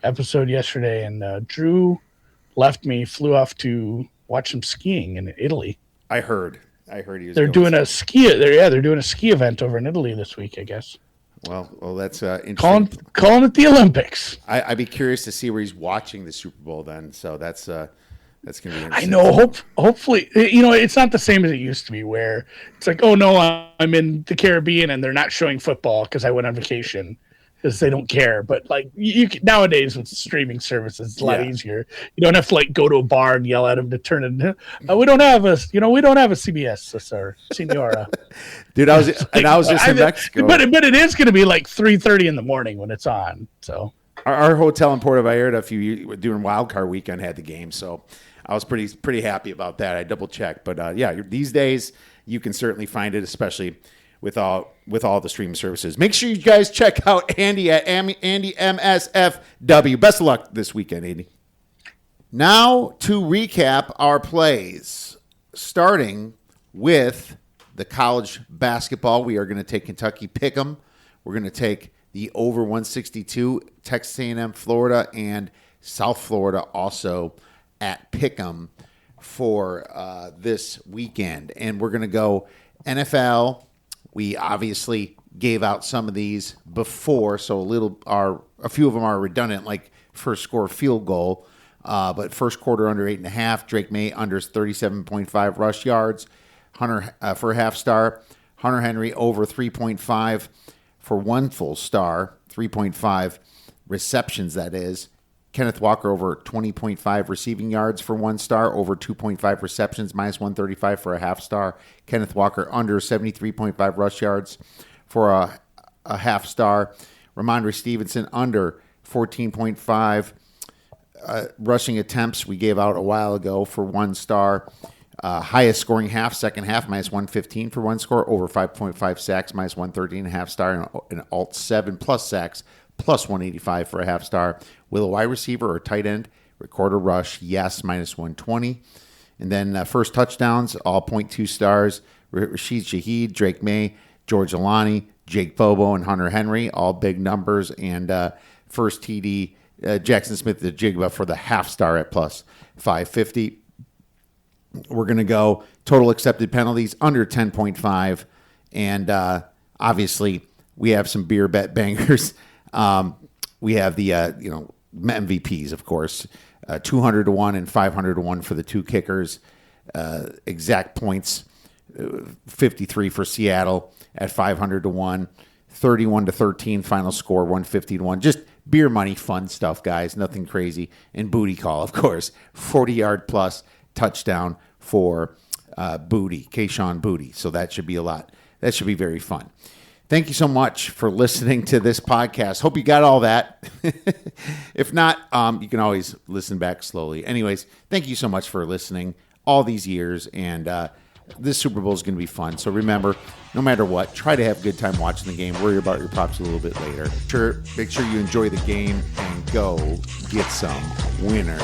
episode yesterday, and Drew left me, flew off to watch some skiing in Italy. I heard he was. They're doing a ski. They're doing a ski event over in Italy this week, I guess. Well, that's interesting. Calling it the Olympics. I'd be curious to see where he's watching the Super Bowl then. So that's That's going to be I interesting. know. Hopefully, it's not the same as it used to be, where it's like, oh no, I'm in the Caribbean and they're not showing football because I went on vacation because they don't care. But like nowadays with streaming services, it's a lot easier. You don't have to like go to a bar and yell at them to turn it. We don't have a CBS or Senora. Dude, I was just in Mexico. But it is going to be like 3:30 in the morning when it's on. So our hotel in Puerto Vallarta during Wild Card weekend had the game, so I was pretty happy about that. I double checked, but these days you can certainly find it, especially with all the streaming services. Make sure you guys check out Andy at Andy MSFW. Best of luck this weekend, Andy. Now to recap our plays, starting with the college basketball. We are going to take Kentucky Pick'em. We're going to take the over 162, Texas A&M, Florida, and South Florida also at Pick'em for this weekend. And we're going to go NFL. We obviously gave out some of these before, so a few of them are redundant, like first score field goal. But first quarter under 8.5, Drake May under 37.5 rush yards, Hunter for a half star, Hunter Henry over 3.5 for one full star, 3.5 receptions, that is. Kenneth Walker over 20.5 receiving yards for one star, over 2.5 receptions, minus 135 for a half star. Kenneth Walker under 73.5 rush yards for a half star. Ramondre Stevenson under 14.5 rushing attempts we gave out a while ago for one star. Highest scoring half, second half, minus 115 for one score, over 5.5 sacks, minus 113 and a half star, and alt 7 plus sacks, plus 185 for a half star. Will a wide receiver or tight end record a rush? Yes, minus 120. And then first touchdowns, all 0.2 stars. Rashid Shaheed, Drake May, George Alani, Jake Bobo, and Hunter Henry, all big numbers. And first TD, Jackson Smith the Jigba for the half star at plus 550. We're going to go total accepted penalties under 10.5. And obviously, we have some beer bet bangers. We have the MVPs, of course, 200 to 1 and 500 to 1 for the two kickers. Exact points, 53 for Seattle at 500 to 1, 31 to 13 final score, 150 to 1. Just beer money, fun stuff, guys. Nothing crazy. And booty call, of course, 40-yard plus touchdown for Booty, Kayshawn Booty. So that should be a lot. That should be very fun. Thank you so much for listening to this podcast. Hope you got all that. If not, you can always listen back slowly. Anyways, thank you so much for listening all these years. And this Super Bowl is going to be fun. So remember, no matter what, try to have a good time watching the game. Worry about your props a little bit later. Make sure you enjoy the game and go get some winners.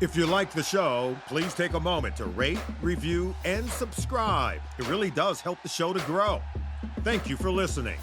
If you like the show, please take a moment to rate, review, and subscribe. It really does help the show to grow. Thank you for listening.